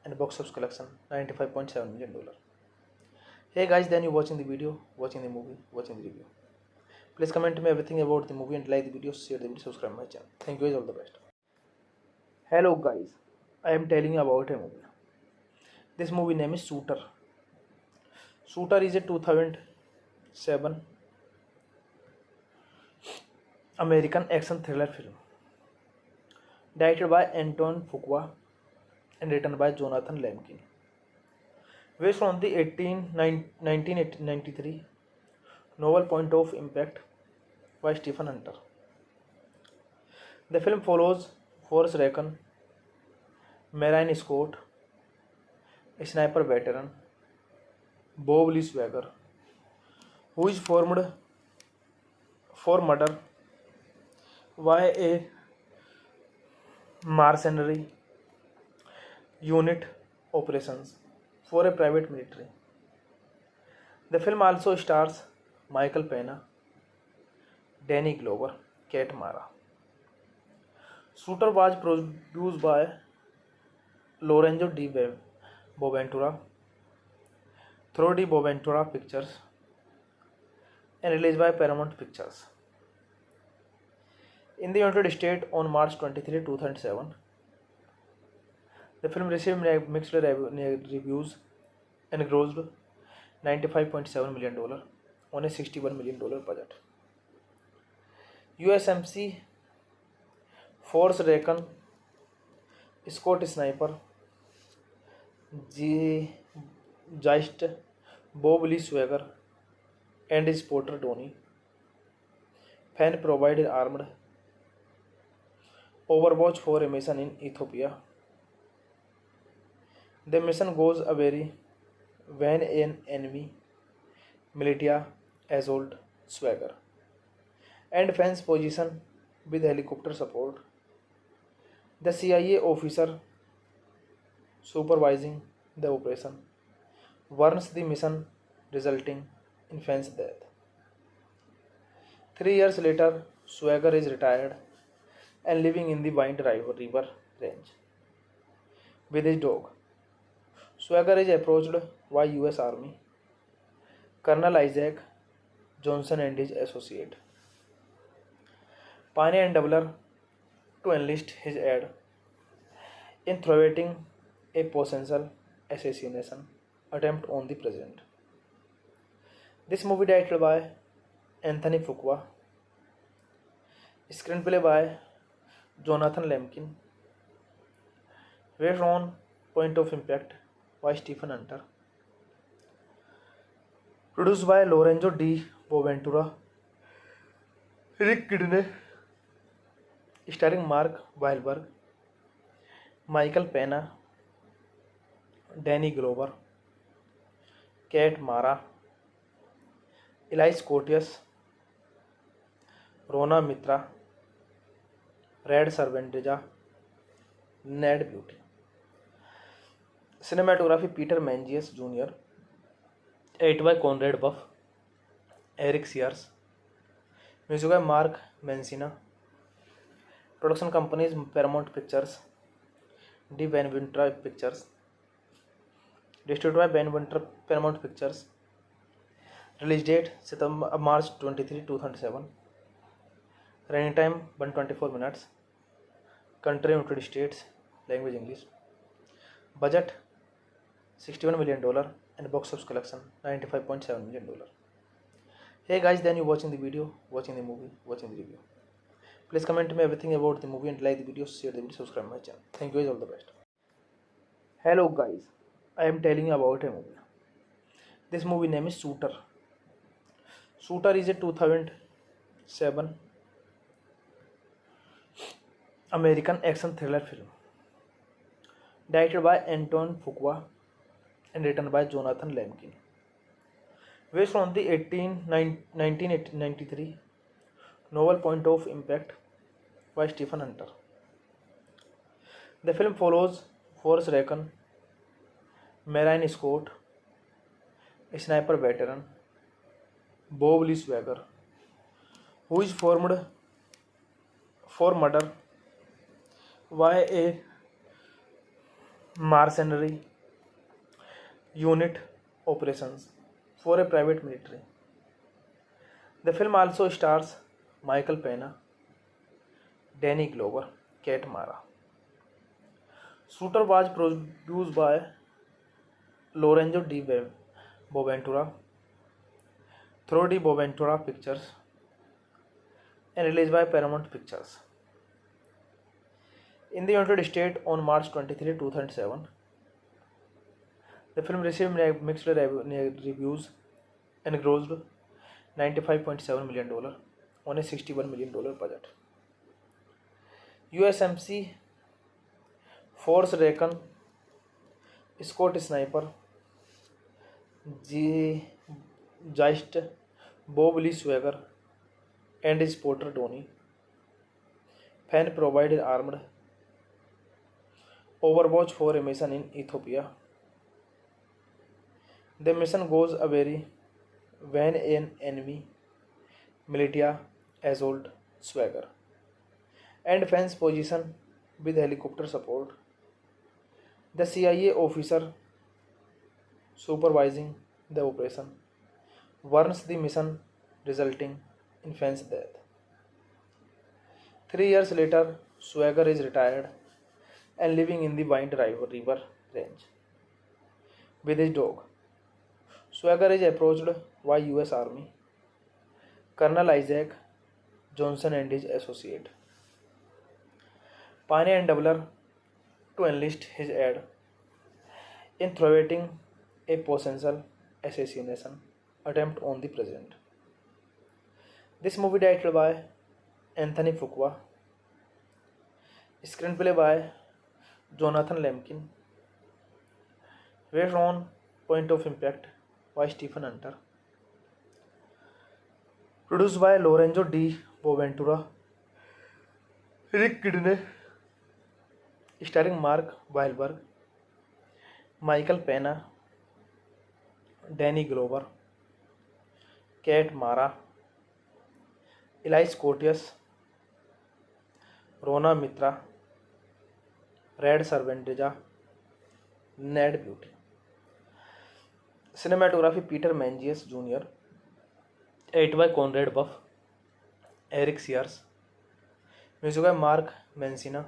and box office collection $95.7 million. Hey guys, then you watching the video, watching the movie, watching the review. Please comment me everything about the movie and like the video, share the video, subscribe my channel. Thank you guys, all the best. Hello guys, I am telling you about a movie. This movie name is Shooter. Shooter is a 2007 American action thriller film directed by Anton Fuqua and written by Jonathan Lemkin. Based on the 1993 novel Point of Impact by Stephen Hunter. The film follows Forrest Recon, Marine Scott, a sniper veteran, Bob Lee Swagger, who is formed for murder by a mercenary unit operations for a private military. The film also stars Michael Pena, Danny Glover, Kate Mara. Shooter was produced by Lorenzo Di Boventura, through Di Boventura Pictures, and released by Paramount Pictures. In the United States on March 23, 2007, the film received mixed reviews and grossed $95.7 million on a $61 million budget. USMC Force Recon, Scott Sniper, Geist, Bob Lee Swagger, and his porter Donnie. Fan provided armed Overwatch for a mission in Ethiopia. The mission goes awry when an enemy militia assault Swagger and Fan's position with helicopter support. The CIA officer supervising the operation warns the mission, resulting in Fan's death. 3 years later, Swagger is retired and living in the Wind River range with his dog. Swagger is approached by US Army Colonel Isaac Johnson and his associate Pane and Doubler to enlist his aid in thwarting a potential assassination attempt on the president. This movie directed by Anthony Fuqua, screenplay by Jonathan Lemkin, based on Point of Impact by Stephen Hunter, produced by Lorenzo Di Boventura, Rick Kidney, starring Mark Wahlberg, Michael Pena, Danny Glover, Kate Mara, Elias Koteas, Rona Mitra, Red Servantija, Ned Beauty. Cinematography Peter Menzies Jr., edited by Conrad Buff, Eric Sears. Music by Mark Mancina. Production companies Paramount Pictures, Di Boventura Pictures. Distributed by Boventura Paramount Pictures. Release date March 23, 2007. Running time 124 minutes. Country United States. Language English. Budget $61 million and box office collection $95.7 million. Hey guys, then you watching the video, watching the movie, watching the review. Please comment to me everything about the movie and like the video, share the video, subscribe my channel. Thank you guys, all the best. Hello guys, I am telling you about a movie. This movie name is Shooter. Shooter is a 2007 American action thriller film directed by Anton Fuqua and written by Jonathan Lemkin. Based on the 1993 novel Point of Impact by Stephen Hunter. The film follows Forrest Recon, Marine Scott, a sniper veteran, Bob Lee Swagger, who is formed for murder by a mercenary unit operations for a private military. The film also stars Michael Pena, Danny Glover, Kate Mara. Shooter was produced by Lorenzo Di Boaventura through the Boaventura Pictures and released by Paramount Pictures. In the United States on March 23, 2007, the film received mixed reviews and grossed $95.7 million on a $61 million budget. USMC Force Recon Scott Sniper Geist Bob Lee Swagger and his porter Tony Fan provided armed Overwatch for a mission in Ethiopia. The mission goes awry when an enemy militia assault Swagger and Fan's position with helicopter support. The CIA officer supervising the operation warns the mission, resulting in Fan's death. 3 years later, Swagger is retired and living in the Wind River range with his dog. Swagger is approached by US Army Colonel Isaac Johnson and his associate Pine and Doubler to enlist his aid in thwarting a potential assassination attempt on the president. This movie directed by Anthony Fuqua, screenplay by Jonathan Lemkin, based on Point of Impact by Stephen Hunter, produced by Lorenzo D. Boaventura, Rick Kidney, starring Mark Wahlberg, Michael Pena, Danny Glover, Kate Mara, Elias Koteas, Rona Mitra, Red Servantija, Ned Beauty. Cinematography Peter Menzies Jr. Edited by Conrad Buff, Eric Sears. Music by Mark Mancina.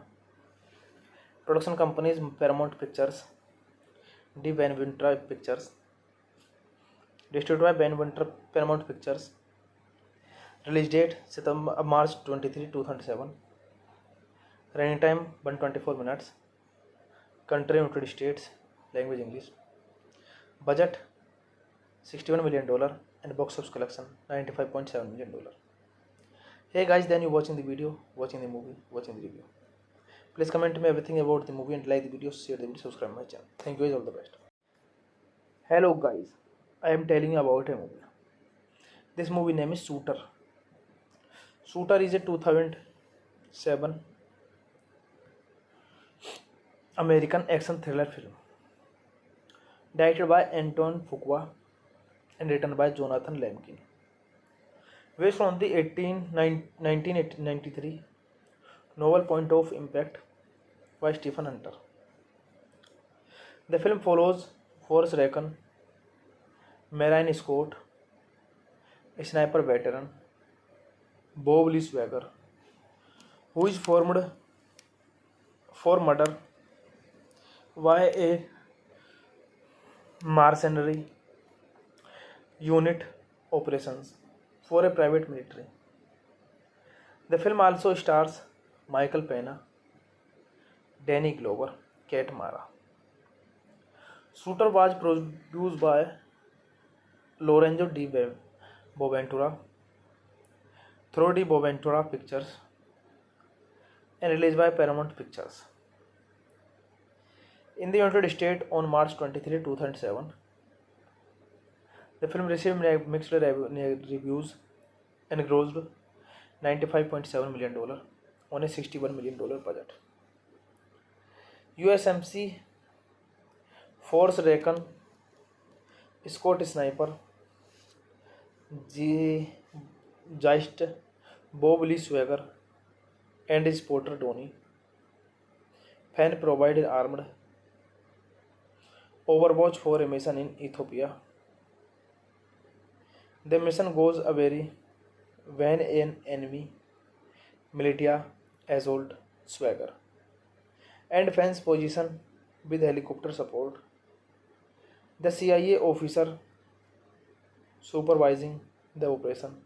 Production companies Paramount Pictures, D. Benaventura Pictures. Distributed by Paramount Pictures. Release date March 23, 2007. Running time 124 minutes. Country United States. Language English. Budget $61 million and box office collection $95.7 million. Hey guys, then you watching the video, watching the movie, watching the review. Please comment me everything about the movie and like the video, share the video, subscribe my channel. Thank you guys, all the best. Hello guys, I am telling you about a movie. This movie name is Shooter. Shooter is a 2007 American action thriller film directed by Anton Fuqua and written by Jonathan Lemkin, based on the 1993 novel Point of Impact by Stephen Hunter. The film follows Forrest Recon, Marine Scott, a sniper veteran, Bob Lee Swagger, who is formed for murder by a mercenary unit operations for a private military. The film also stars Michael Pena, Danny Glover, Kate Mara. Shooter was produced by Lorenzo D. Boaventura through the Boaventura Pictures and released by Paramount Pictures. In the United States on March 23, 2007, the film received mixed reviews and grossed $95.7 million on a $61 million budget. USMC Force Recon Scott Sniper Geist Bob Lee Swagger and his porter Tony Fan provided armed Overwatch for a mission in Ethiopia. The mission goes awry when an enemy militia assault Swagger and Fan's position with helicopter support. The CIA officer supervising the operation,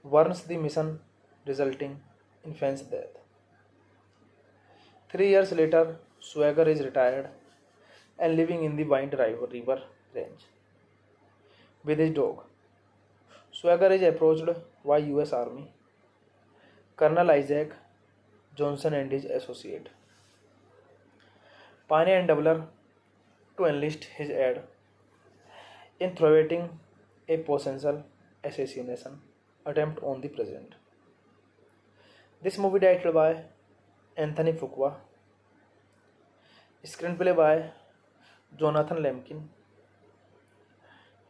warns the mission, resulting in Fenn's death. 3 years later, Swagger is retired and living in the Wind River range with his dog. Swagger is approached by US Army Colonel Isaac Johnson and his associate, Pine and Doubler, to enlist his aid in thwarting a potential assassination attempt on the president. This movie directed by Anthony Fuqua, screenplay by Jonathan Lemkin,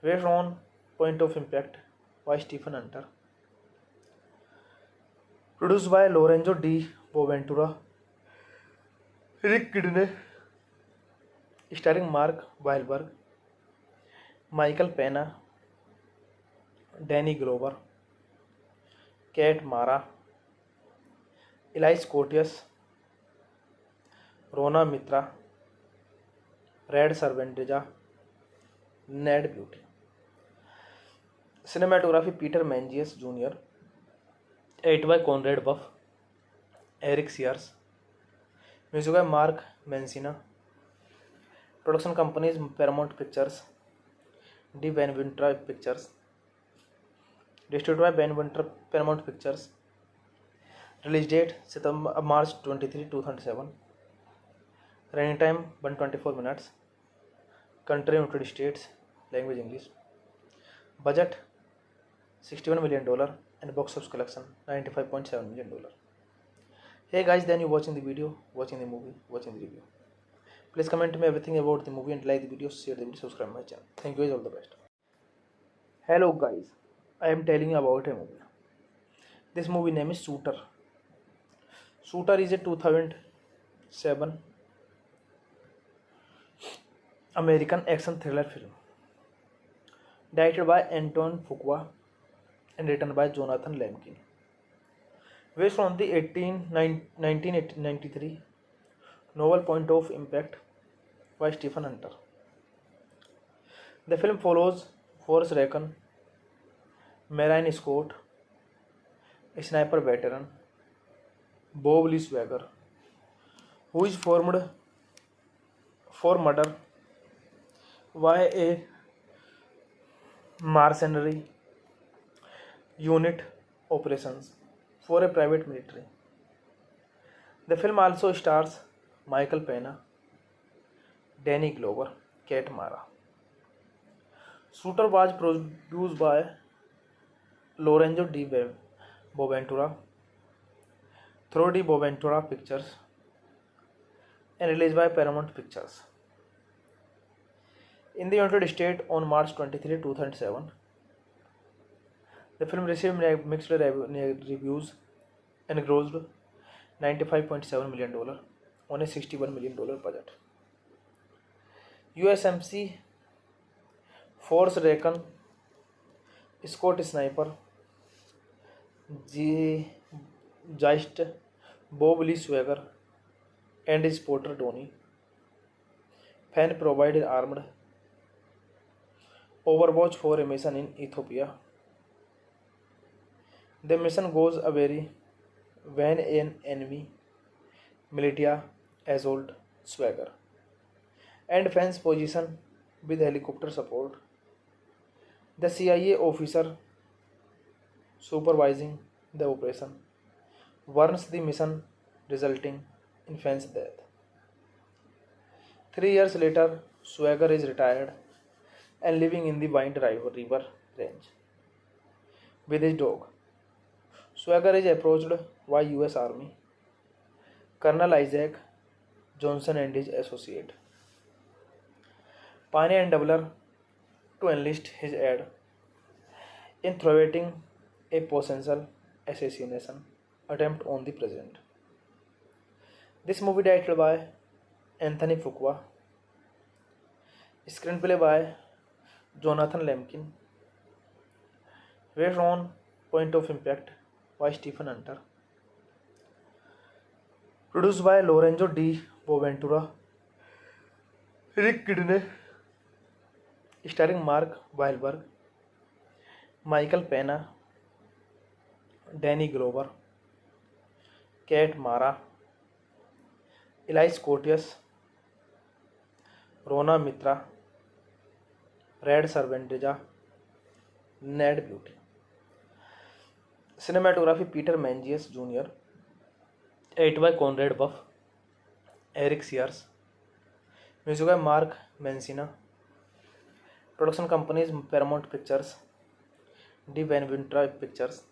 based on Point of Impact by Stephen Hunter, produced by Lorenzo Di Boventura, Rick Kidney, starring Mark Wahlberg, Michael Pena, Danny Glover, Kate Mara, Elias Koteas, Rona Mitra, Red Servantija, Ned Beauty. Cinematography Peter Menzies Jr., edited by Conrad Buff, Eric Sears, music by Mark Mancina, production companies Paramount Pictures, D. Benventura Pictures, distributed by Benventura Paramount Pictures. Release date March 23, 2007. Running time 124 minutes. Country United States. Language English. Budget $61 million and box office collection $95.7 million. Hey guys, then you watching the video, watching the movie, watching the review. Please comment me everything about the movie and like the video, share the video, subscribe my channel. Thank you guys, all the best. Hello guys, I am telling you about a movie. This movie name is Shooter. Shooter is a 2007 American action thriller film directed by Anton Fuqua and written by Jonathan Lemkin, based on the 1993 novel Point of Impact by Stephen Hunter. The film follows Forrest Raccoon, Marine Scott, a sniper veteran, Bob Lee Swagger, who is formed for murder by a mercenary unit operations for a private military. The film also stars Michael Pena, Danny Glover, Kate Mara. Shooter was produced by Lorenzo Di Boventura through Di Boventura Pictures and released by Paramount Pictures. In the United States on March 23, 2007, the film received mixed reviews and grossed $95.7 million on a $61 million budget. USMC Force Raccoon, Scott Sniper, Geist, Bob Lee Swagger, and his porter Donnie Fan provided armed Overwatch for a mission in Ethiopia. The mission goes awry when an enemy militia assault Swagger and Fan's position with helicopter support. The CIA officer supervising the operation warns the mission, resulting in Fan's death. 3 years later, Swagger is retired and living in the Wind River range with his dog. Swagger is approached by US Army Colonel Isaac Johnson and his associate, Pine and Doubler, to enlist his aid in thwarting a potential assassination attempt on the president. This movie directed by Anthony Fuqua, screenplay by Jonathan Lemkin, based on Point of Impact by Stephen Hunter, produced by Lorenzo Di Boventura, Rick Kidney, starring Mark Wahlberg, Michael Pena, Danny Glover, Kate Mara, Elias Koteas, Rhona Mitra, Rade Serbedzija, Ned Beatty. Cinematography Peter Menzies junior, edit by Conrad Buff, Eric Sears, music by Mark Mancina, production companies Paramount Pictures, Di Bonaventura Pictures,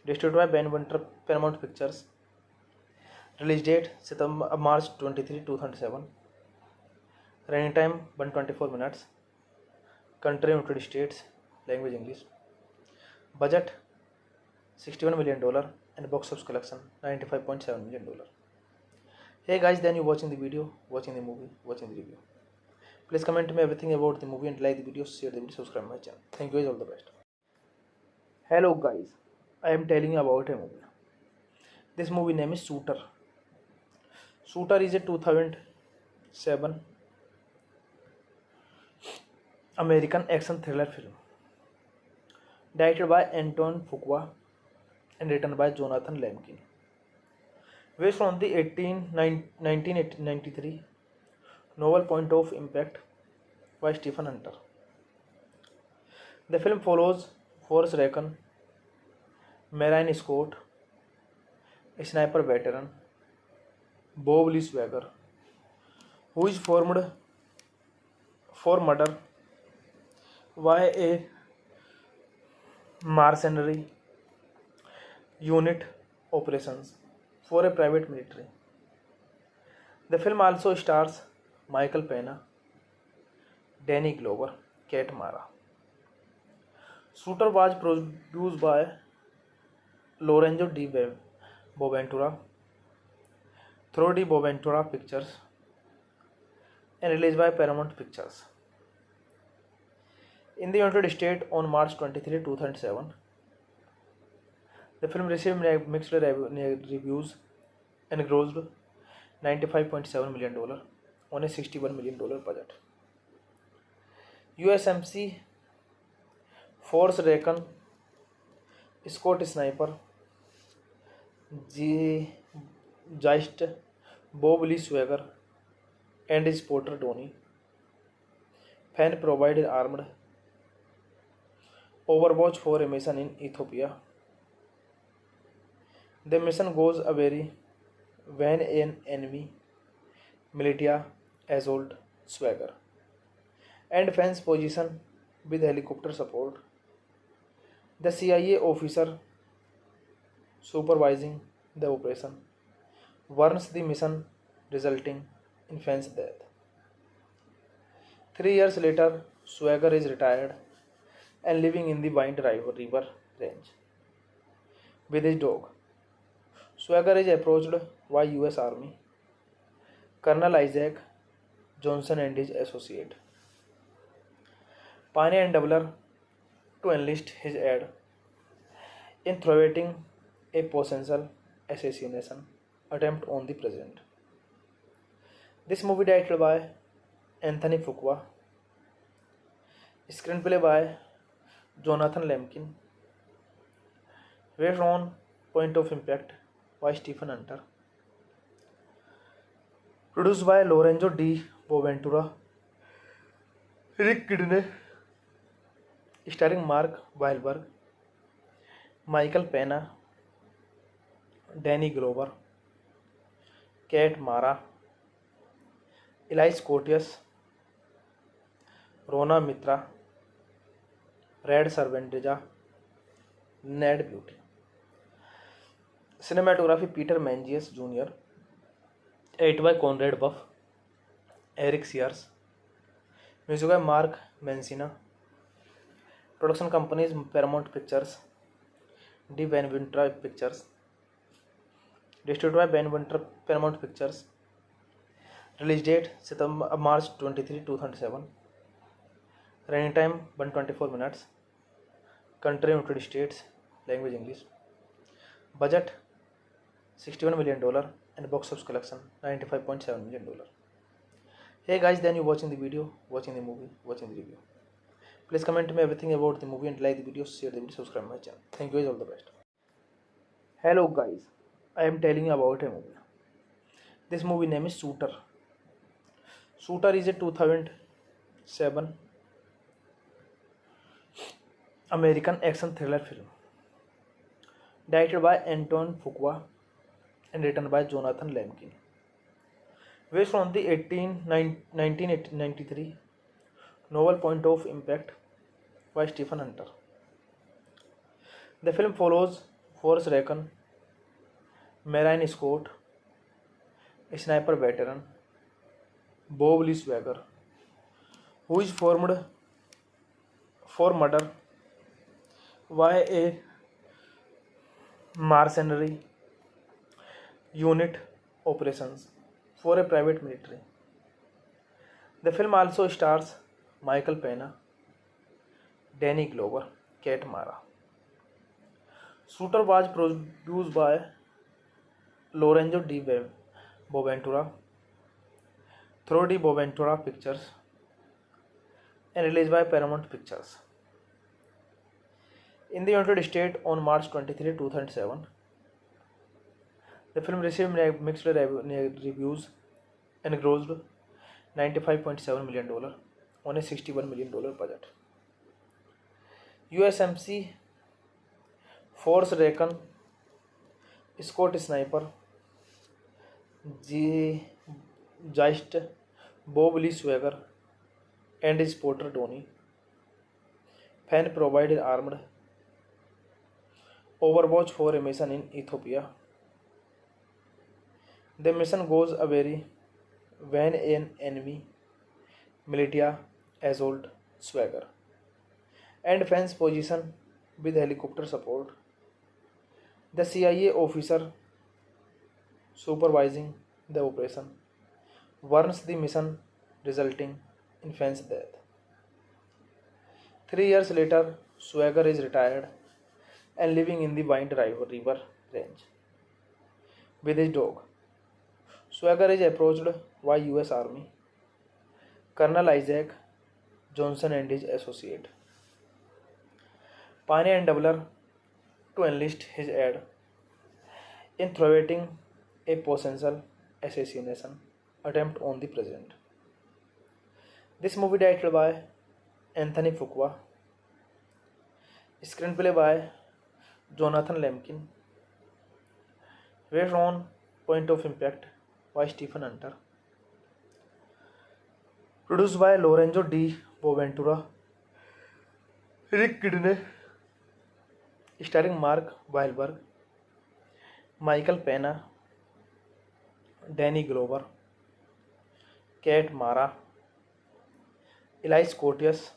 distributed by Bonaventura Paramount Pictures. Release date March 23, 2007। Running time 124 minutes। Country United States, language English. Budget $61 million and box office collection $95.7 million. Hey guys, then you watching the video, watching the movie, watching the review. Please comment me everything about the movie and like the video, share the video, subscribe my channel. Thank you guys, all the best. Hello guys, I am telling you about a movie. This movie name is Shooter. Shooter is a 2007 American action thriller film directed by Anton Fuqua and written by Jonathan Lemkin, based on the 1993 novel Point of Impact by Stephen Hunter. The film follows Forrest Recon, Marine Scott, a sniper veteran, Bob Lee Swagger, who is formed for murder by a mercenary unit operations for a private military. The film also stars Michael Pena, Danny Glover, Kate Mara. Shooter was produced by Lorenzo Di Boventura through Di Boventura Pictures and released by Paramount Pictures in the United States on March 23, 2007. The film received mixed reviews and grossed $95.7 million on a $61 million budget. USMC Force Recon, Scott Sniper, Geist, Bob Lee Swagger, and his porter Tony. Fan provided armed Overwatch for a mission in Ethiopia. The mission goes awry when an enemy militia assault Swagger and fans position with helicopter support. The CIA officer supervising the operation warns the mission, resulting in Fann's death. 3 years later, Swagger is retired and living in the Wind River range with his dog. Swagger is approached by US Army Colonel Isaac Johnson and his associate Pioneer and Doubler to enlist his aid in thwarting a potential assassination attempt on the president. This movie directed by Anthony Fuqua, screenplay by Jonathan Lemkin, based on Point of Impact by Stephen Hunter, produced by Lorenzo Di Boventura, Rick Kidney, starring Mark Wahlberg, Michael Pena, Danny Glover, Kate Mara, Elias Koteas, Rona Mitra, Red Servantija, Ned Beauty. Cinematography Peter Mangius Jr., edited by Conrad Buff, Eric Sears, music by Mark Mencina, production companies Paramount Pictures, D. Benaventura Pictures, distributed by Benaventura Paramount Pictures. Release date March 23, 2007. Running time 124 minutes. Country United States, language English. Budget $61 million and box office collection $95.7 million. Hey guys, then you watching the video, watching the movie, watching the review. Please comment me everything about the movie and like the video, share the video, subscribe my channel. Thank you guys, all the best. Hello guys, I am telling you about a movie. This movie name is Shooter. Shooter is a 2007 American action thriller film directed by Anton Fuqua and written by Jonathan Lemkin. Based on the 1993 novel Point of Impact by Stephen Hunter. The film follows Forrest Recon, Marine Scott, a sniper veteran, Bob Lee Swagger, who is formed for murder by a mercenary unit operations for a private military. The film also stars Michael Pena, Danny Glover, Kate Mara. Shooter was produced by Lorenzo Di Boventura through Di Boventura Pictures and released by Paramount Pictures. In the United States on March 23, 2007, the film received mixed reviews and grossed $95.7 million on a $61 million budget. USMC Force Recon Scott Sniper Geist Bob Lee Swagger and his porter Tony Fan provided armed Overwatch for a mission in Ethiopia. The mission goes awry when an enemy militia assault Swagger and Fan's position with helicopter support. The CIA officer supervising the operation warns the mission, resulting in Fan's death. 3 years later, Swagger is retired and living in the Wind River Range with his dog. Swagger is approached by US Army Colonel Isaac Johnson and his associate Pioneer and Doubler to enlist his aid in thwarting a potential assassination attempt on the president. This movie directed by Anthony Fuqua, screenplay by Jonathan Lemkin, based on Point of Impact by Stephen Hunter, produced by Lorenzo Di Boventura, Rick Kidney, starring Mark Wahlberg, Michael Pena, Danny Glover, Kate Mara, Elias Koteas,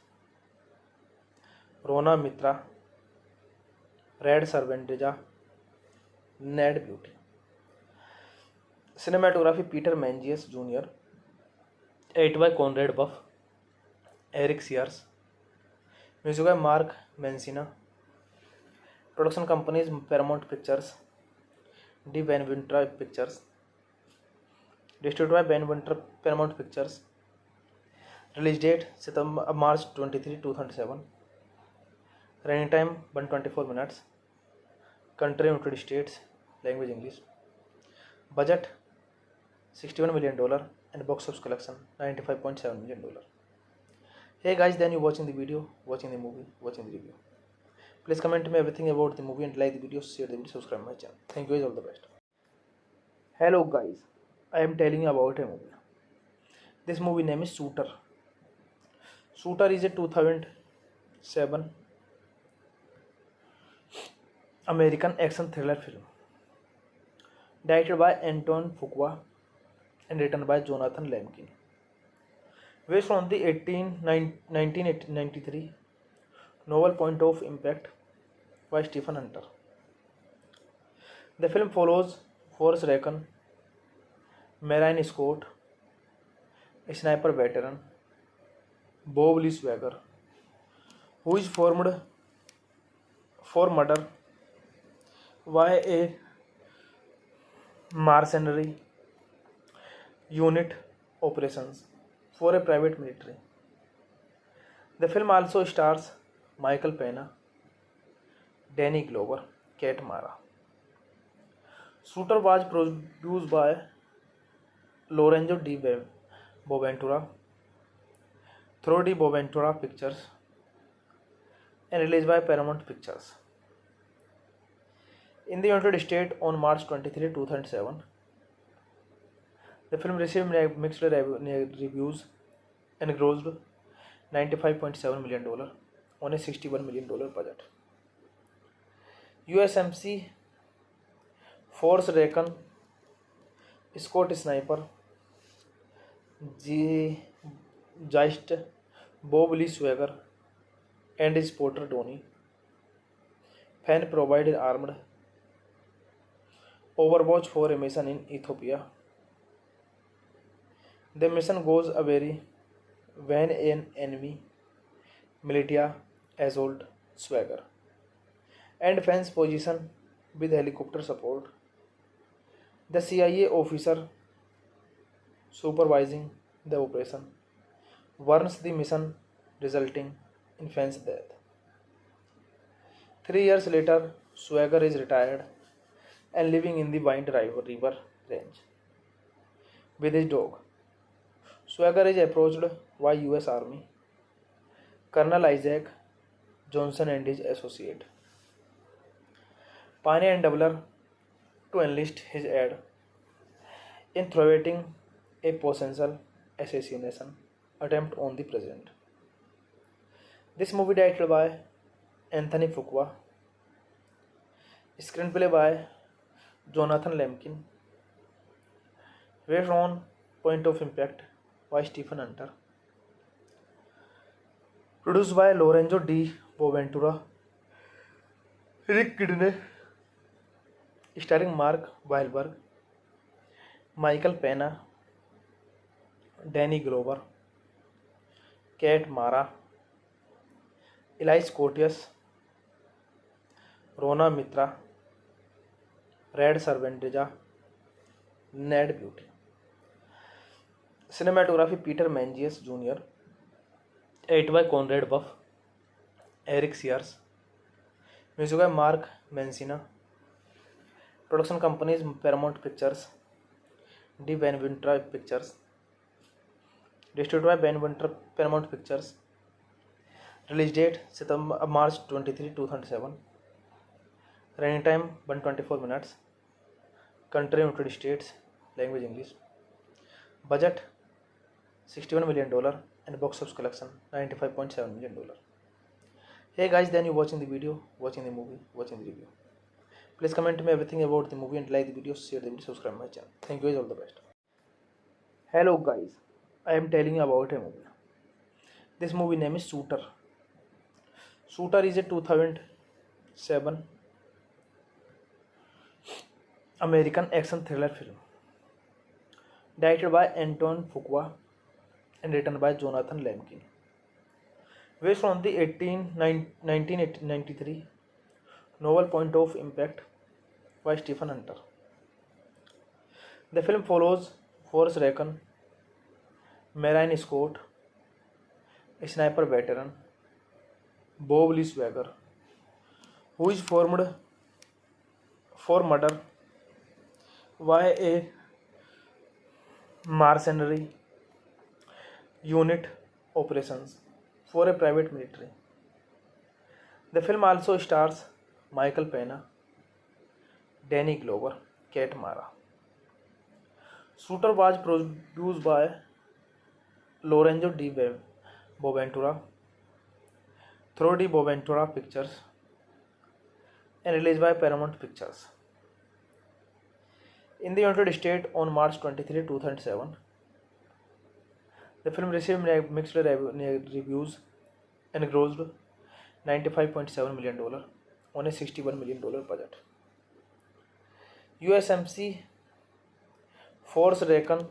Rona Mitra, Red Servantija, Ned Beauty. Cinematography Peter Menzies Jr. Edited by Conrad Buff, Eric Sears. Music by Mark Mancina. Production companies Paramount Pictures, Di Boventura Pictures. Distributed by Paramount Pictures. Release date March 23, 2007. Running time 124 minutes. Country United States. Language English. Budget $61 million and box office collection $95.7 million. Hey guys, then you watching the video, watching the movie, watching the review. Please comment me everything about the movie and like the video, share the video, subscribe my channel. Thank you guys, all the best. Hello guys, I am telling you about a movie. This movie name is Shooter. Shooter is a 2007 American action thriller film directed by Anton Fuqua and written by Jonathan Lemkin. Based on the 1993 novel Point of Impact by Stephen Hunter. The film follows Forrest Recon, Marine Scott, a sniper veteran, Bob Lee Swagger, who is formed for murder by a mercenary unit operations for a private military. The film also stars Michael Pena, Danny Glover, Kate Mara. Shooter was produced by Lorenzo Di Boventura, through Di Boventura Pictures, and released by Paramount Pictures. In the United States on March 23, 2007, the film received mixed reviews and grossed $95.7 million on a $61 million budget. USMC Force Recon Scott Sniper Geist Bob Lee Swagger and his porter Tony Fan provided armed Overwatch for a mission in Ethiopia. The mission goes awry when an enemy militia assault Swagger and Fan's position with helicopter support. The CIA officer supervising the operation warns the mission, resulting in Fan's death. 3 years later, Swagger is retired and living in the Wind River range with his dog. Swagger is approached by US Army Colonel Isaac Johnson and his associate Pane and Doubler to enlist his aid in thwarting a potential assassination attempt on the president. This movie directed by Anthony Fuqua, screenplay by Jonathan Lemkin, based on Point of Impact by Stephen Hunter, produced by Lorenzo Di Boventura, Rick Kidney, starring Mark Wahlberg, Michael Pena, Danny Glover, Kate Mara, Elias Koteas, Rona Mitra, Red Servantija, Ned Beauty. Cinematography Peter Menzies Jr., edited by Conrad Buff, Eric Sears, music by Mark Mancina, production companies Paramount Pictures, Di Boventura Pictures, distributed by Paramount Pictures, release date March 23, 2007, running time 124 minutes, country United States, language English, budget $61 million and box office collection $95.7 million. Hey guys, then you watching the video, watching the movie, watching the review. Please comment me everything about the movie and like the video, share the video, subscribe my channel. Thank you guys, all the best. Hello guys, I am telling you about a movie. This movie name is Shooter. Shooter is a 2007 American action thriller film directed by Anton Fuqua and written by Jonathan Lemkin, based on the 1993 novel Point of Impact by Stephen Hunter. The film follows Forrest Recon, Marine Scott, a sniper veteran, Bob Lee Swagger, who is formed for murder by a mercenary unit operations for a private military. The film also stars Michael Pena, Danny Glover, Kate Mara. Shooter was produced by Lorenzo Di Boventura, through Di Boventura Pictures, and released by Paramount Pictures. In the United States on March 23, 2007, the film received mixed reviews and grossed $95.7 million on a $61 million budget. USMC Force Recon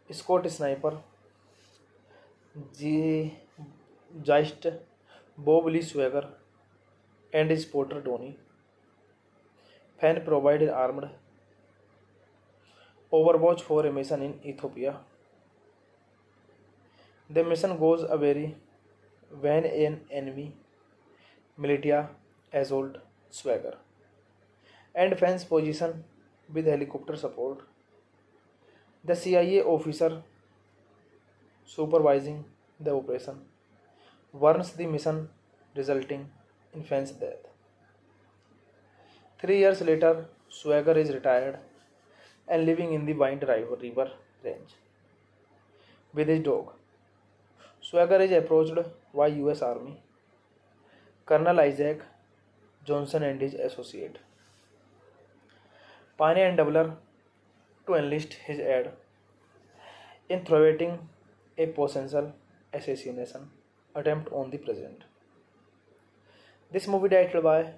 Scott Sniper Geist Bob Lee Swagger and his porter Tony Fan provided armed Overwatch for a mission in Ethiopia. The mission goes awry when an enemy militia assault swagger and fence position with helicopter support. The CIA officer supervising the operation warns the mission, resulting in Fenn's death. 3 years later, Swagger is retired and living in the Wind River range with his dog. Swagger is approached by US Army Colonel Isaac Johnson and his associate Pine and Doubler to enlist his aid in thwarting a potential assassination attempt on the president. This movie directed by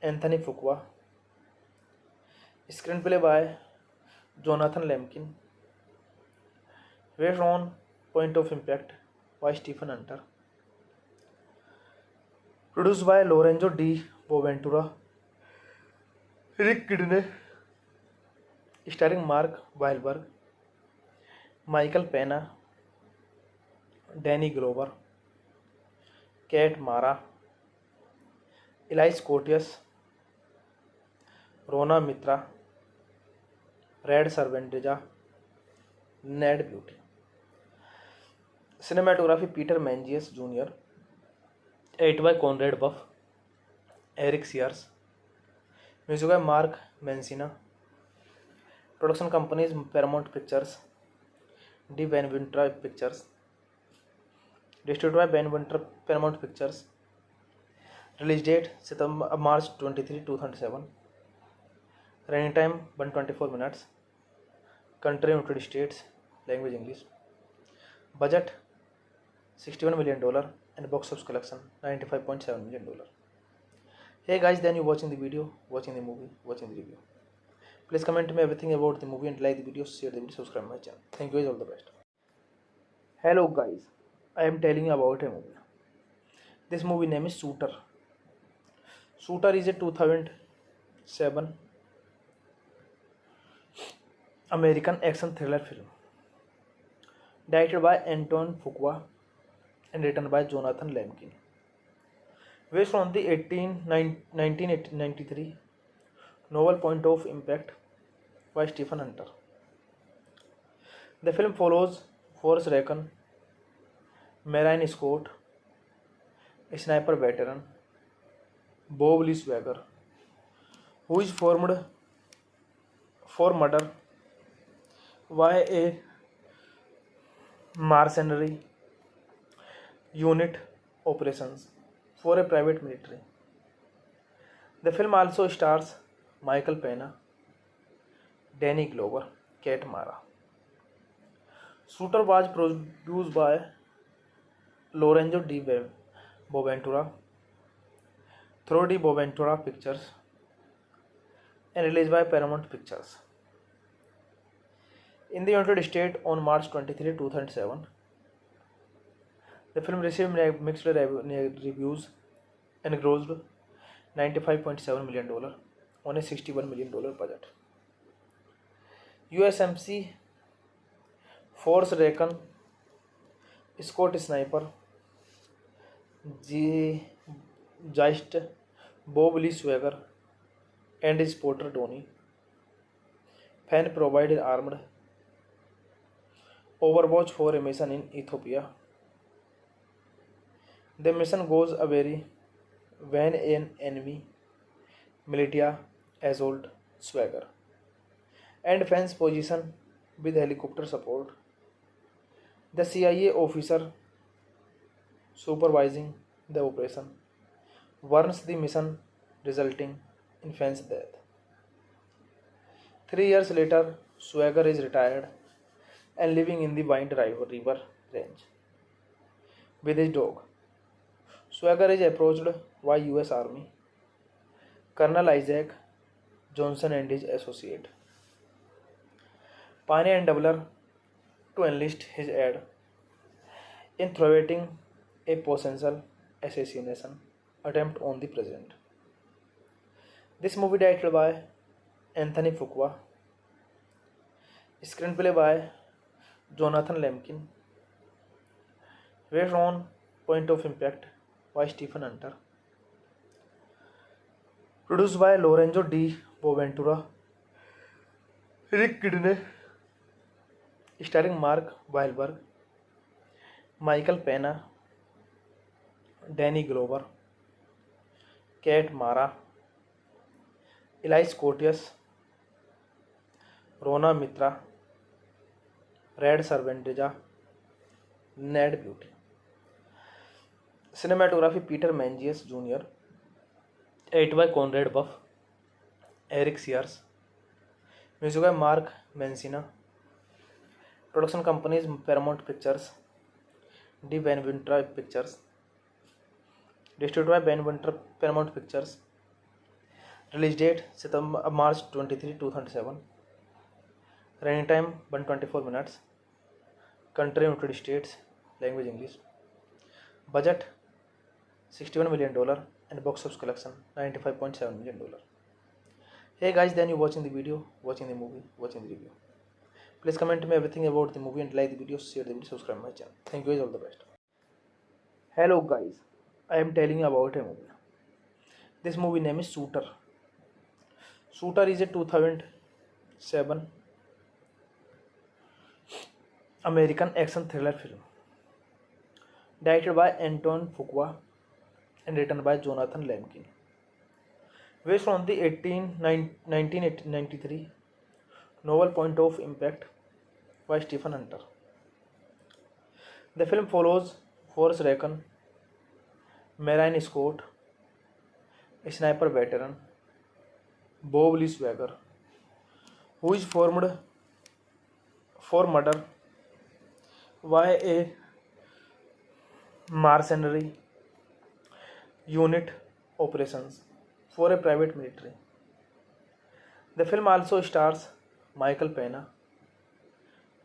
Anthony Fuqua, screenplay by Jonathan Lemkin, based on Point of Impact by Stephen Hunter, produced by Lorenzo Di Boventura, Rick Kidney, starring Mark Wahlberg, Michael Pena, Danny Glover, Kate Mara, Elise Cotius, Rona Mitra, Red Servantija, Ned Beauty. Cinematography Peter Mangius Jr., edited by Conrad Buff, Eric Sears, music by Mark Mancina, production companies Paramount Pictures, D. Van Winter Pictures, distributed by Paramount Pictures. Release date March 23, 2007. Running time 124 minutes. Country United States. Language English. Budget $61 million and box office collection $95.7 million. Hey guys, then you watching the video, watching the movie, watching the review. Please comment me everything about the movie and like the video, share the video, subscribe my channel. Thank you guys, all the best. Hello guys, I am telling you about a movie. This movie name is Shooter. Shooter is a 2007 American action thriller film directed by Anton Fuqua and written by Jonathan Lemkin, based on the 1993 novel Point of Impact by Stephen Hunter. The film follows Forrest Recon, Marine Scott, a sniper veteran, Bob Lee Swagger, who is formed for murder by a mercenary unit operations for a private military. The film also stars Michael Pena, Danny Glover, Kate Mara. Shooter was produced by Lorenzo Di Boventura through Di Boventura Pictures and released by Paramount Pictures. In the United States on March 23, 2007, the film received mixed reviews and grossed $95.7 million on a $61 million budget. USMC Force Recon Scott Sniper Geist Bob Lee Swagger and his porter Tony Fan provided armed Overwatch for a mission in Ethiopia. The mission goes awry when an enemy militia assault Swagger and fence position with helicopter support. The CIA officer supervising the operation warns the mission, resulting in Fenn's death. 3 years later, Swagger is retired and living in the Wind River range with his dog. Swagger is approached by US Army Colonel Isaac Johnson and his associate Pine and Doubler to enlist his aid in thwarting a potential assassination attempt on the president. This movie directed by Anthony Fuqua, screenplay by Jonathan Lemkin, based on Point of Impact by Stephen Hunter. Produced by Lorenzo Di Boventura, Rick Kidney, starring Mark Wahlberg, Michael Pena, Danny Glover, Kate Mara, Elise Cotius, Rona Mitra, Red Servantija, Ned Beauty. Cinematography Peter Menzies Jr. Edited by Conrad Buff, Eric Sears. Music by Mark Mancina. Production companies Paramount Pictures, D. Benventura Pictures. Distributed by Benventura Paramount Pictures. Release date March 23, 2007. Running time 124 minutes. Country United States. Language English. Budget $61 million and box office collection $95.7 million. Hey guys, then you watching the video, watching the movie, watching the review. Please comment me everything about the movie and like the video, share the video, subscribe my channel. Thank you guys, all the best. Hello guys, I am telling you about a movie. This movie name is Shooter. Shooter is a 2007 American action thriller film. Directed by Anton Fuqua and written by Jonathan Lemkin. Based on the 1993 novel Point of Impact by Stephen Hunter. The film follows Forrest Raccoon, Marine Scott, a sniper veteran, Bob Lee Swagger, who is formed for murder by a mercenary unit operations for a private military. The film also stars Michael Pena,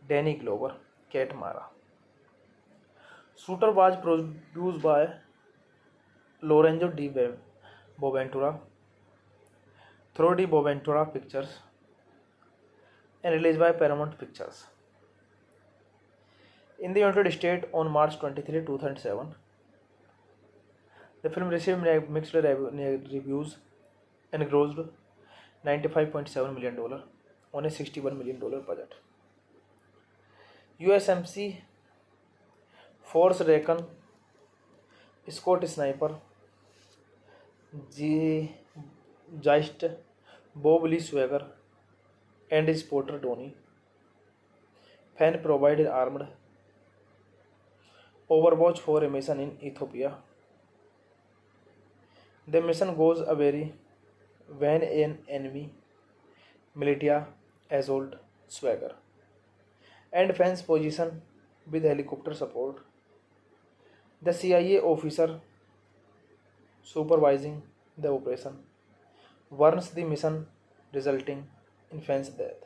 Danny Glover, Kate Mara. Shooter was produced by Lorenzo Di Boventura through Di Boventura Pictures and released by Paramount Pictures. In the United States on March 23, 2007, the film received mixed reviews and grossed $95.7 million on a $61 million budget. USMC Forrest Raccoon, Scott Sniper, Geist, Bob Lee Swagger, and his porter Tony. Fan provided armed Overwatch for a mission in Ethiopia. The mission goes awry when an enemy militia assault Swagger and fans position with helicopter support. The CIA officer supervising the operation warns the mission, resulting in fans' death.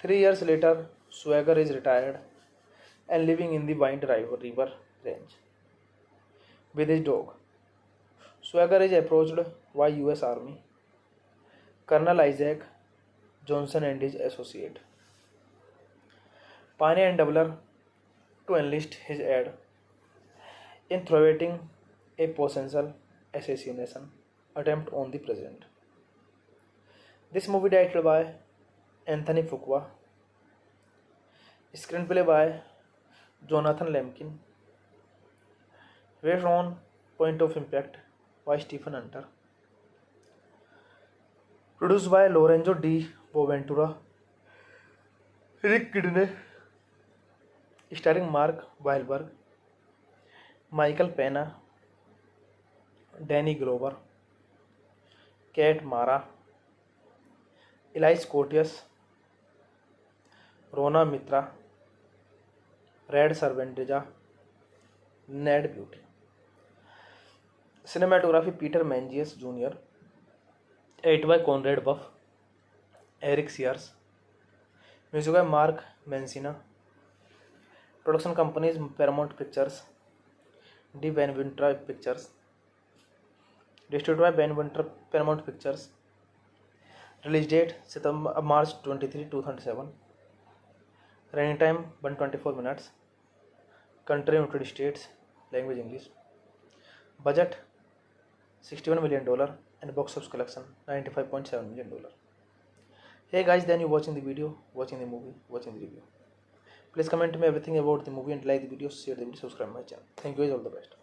3 years later, Swagger is retired and living in the Wind River range with his dog. Swagger is approached by US Army Colonel Isaac Johnson and his associate Pane and Doubler to enlist his aid in thwarting a potential assassination attempt on the president. This movie directed by Anthony Fuqua, screenplay by Jonathan Lemkin, based on Point of Impact by Stephen Hunter, produced by Lorenzo Di Boventura, Rick Kidney, starring Mark Wahlberg, Michael Pena, Danny Glover, Kate Mara, Elise Cotius, Rona Mitra, Red Servantija, Ned Beauty. Cinematography Peter Menzies Jr. Edited by Conrad Buff, Eric Sears. Music by Mark Mancina. Production companies Paramount Pictures, D. Benventura Pictures. Distributed by Benventura Paramount Pictures. Release date March 23, 2007. Running time 124 minutes. country United States, language English. Budget $61 million and box office collection $95.7 million. Hey guys, then you watching the video, watching the movie, watching the review. Please comment me everything about the movie and like the video, share the video, subscribe my channel. Thank you guys, all the best.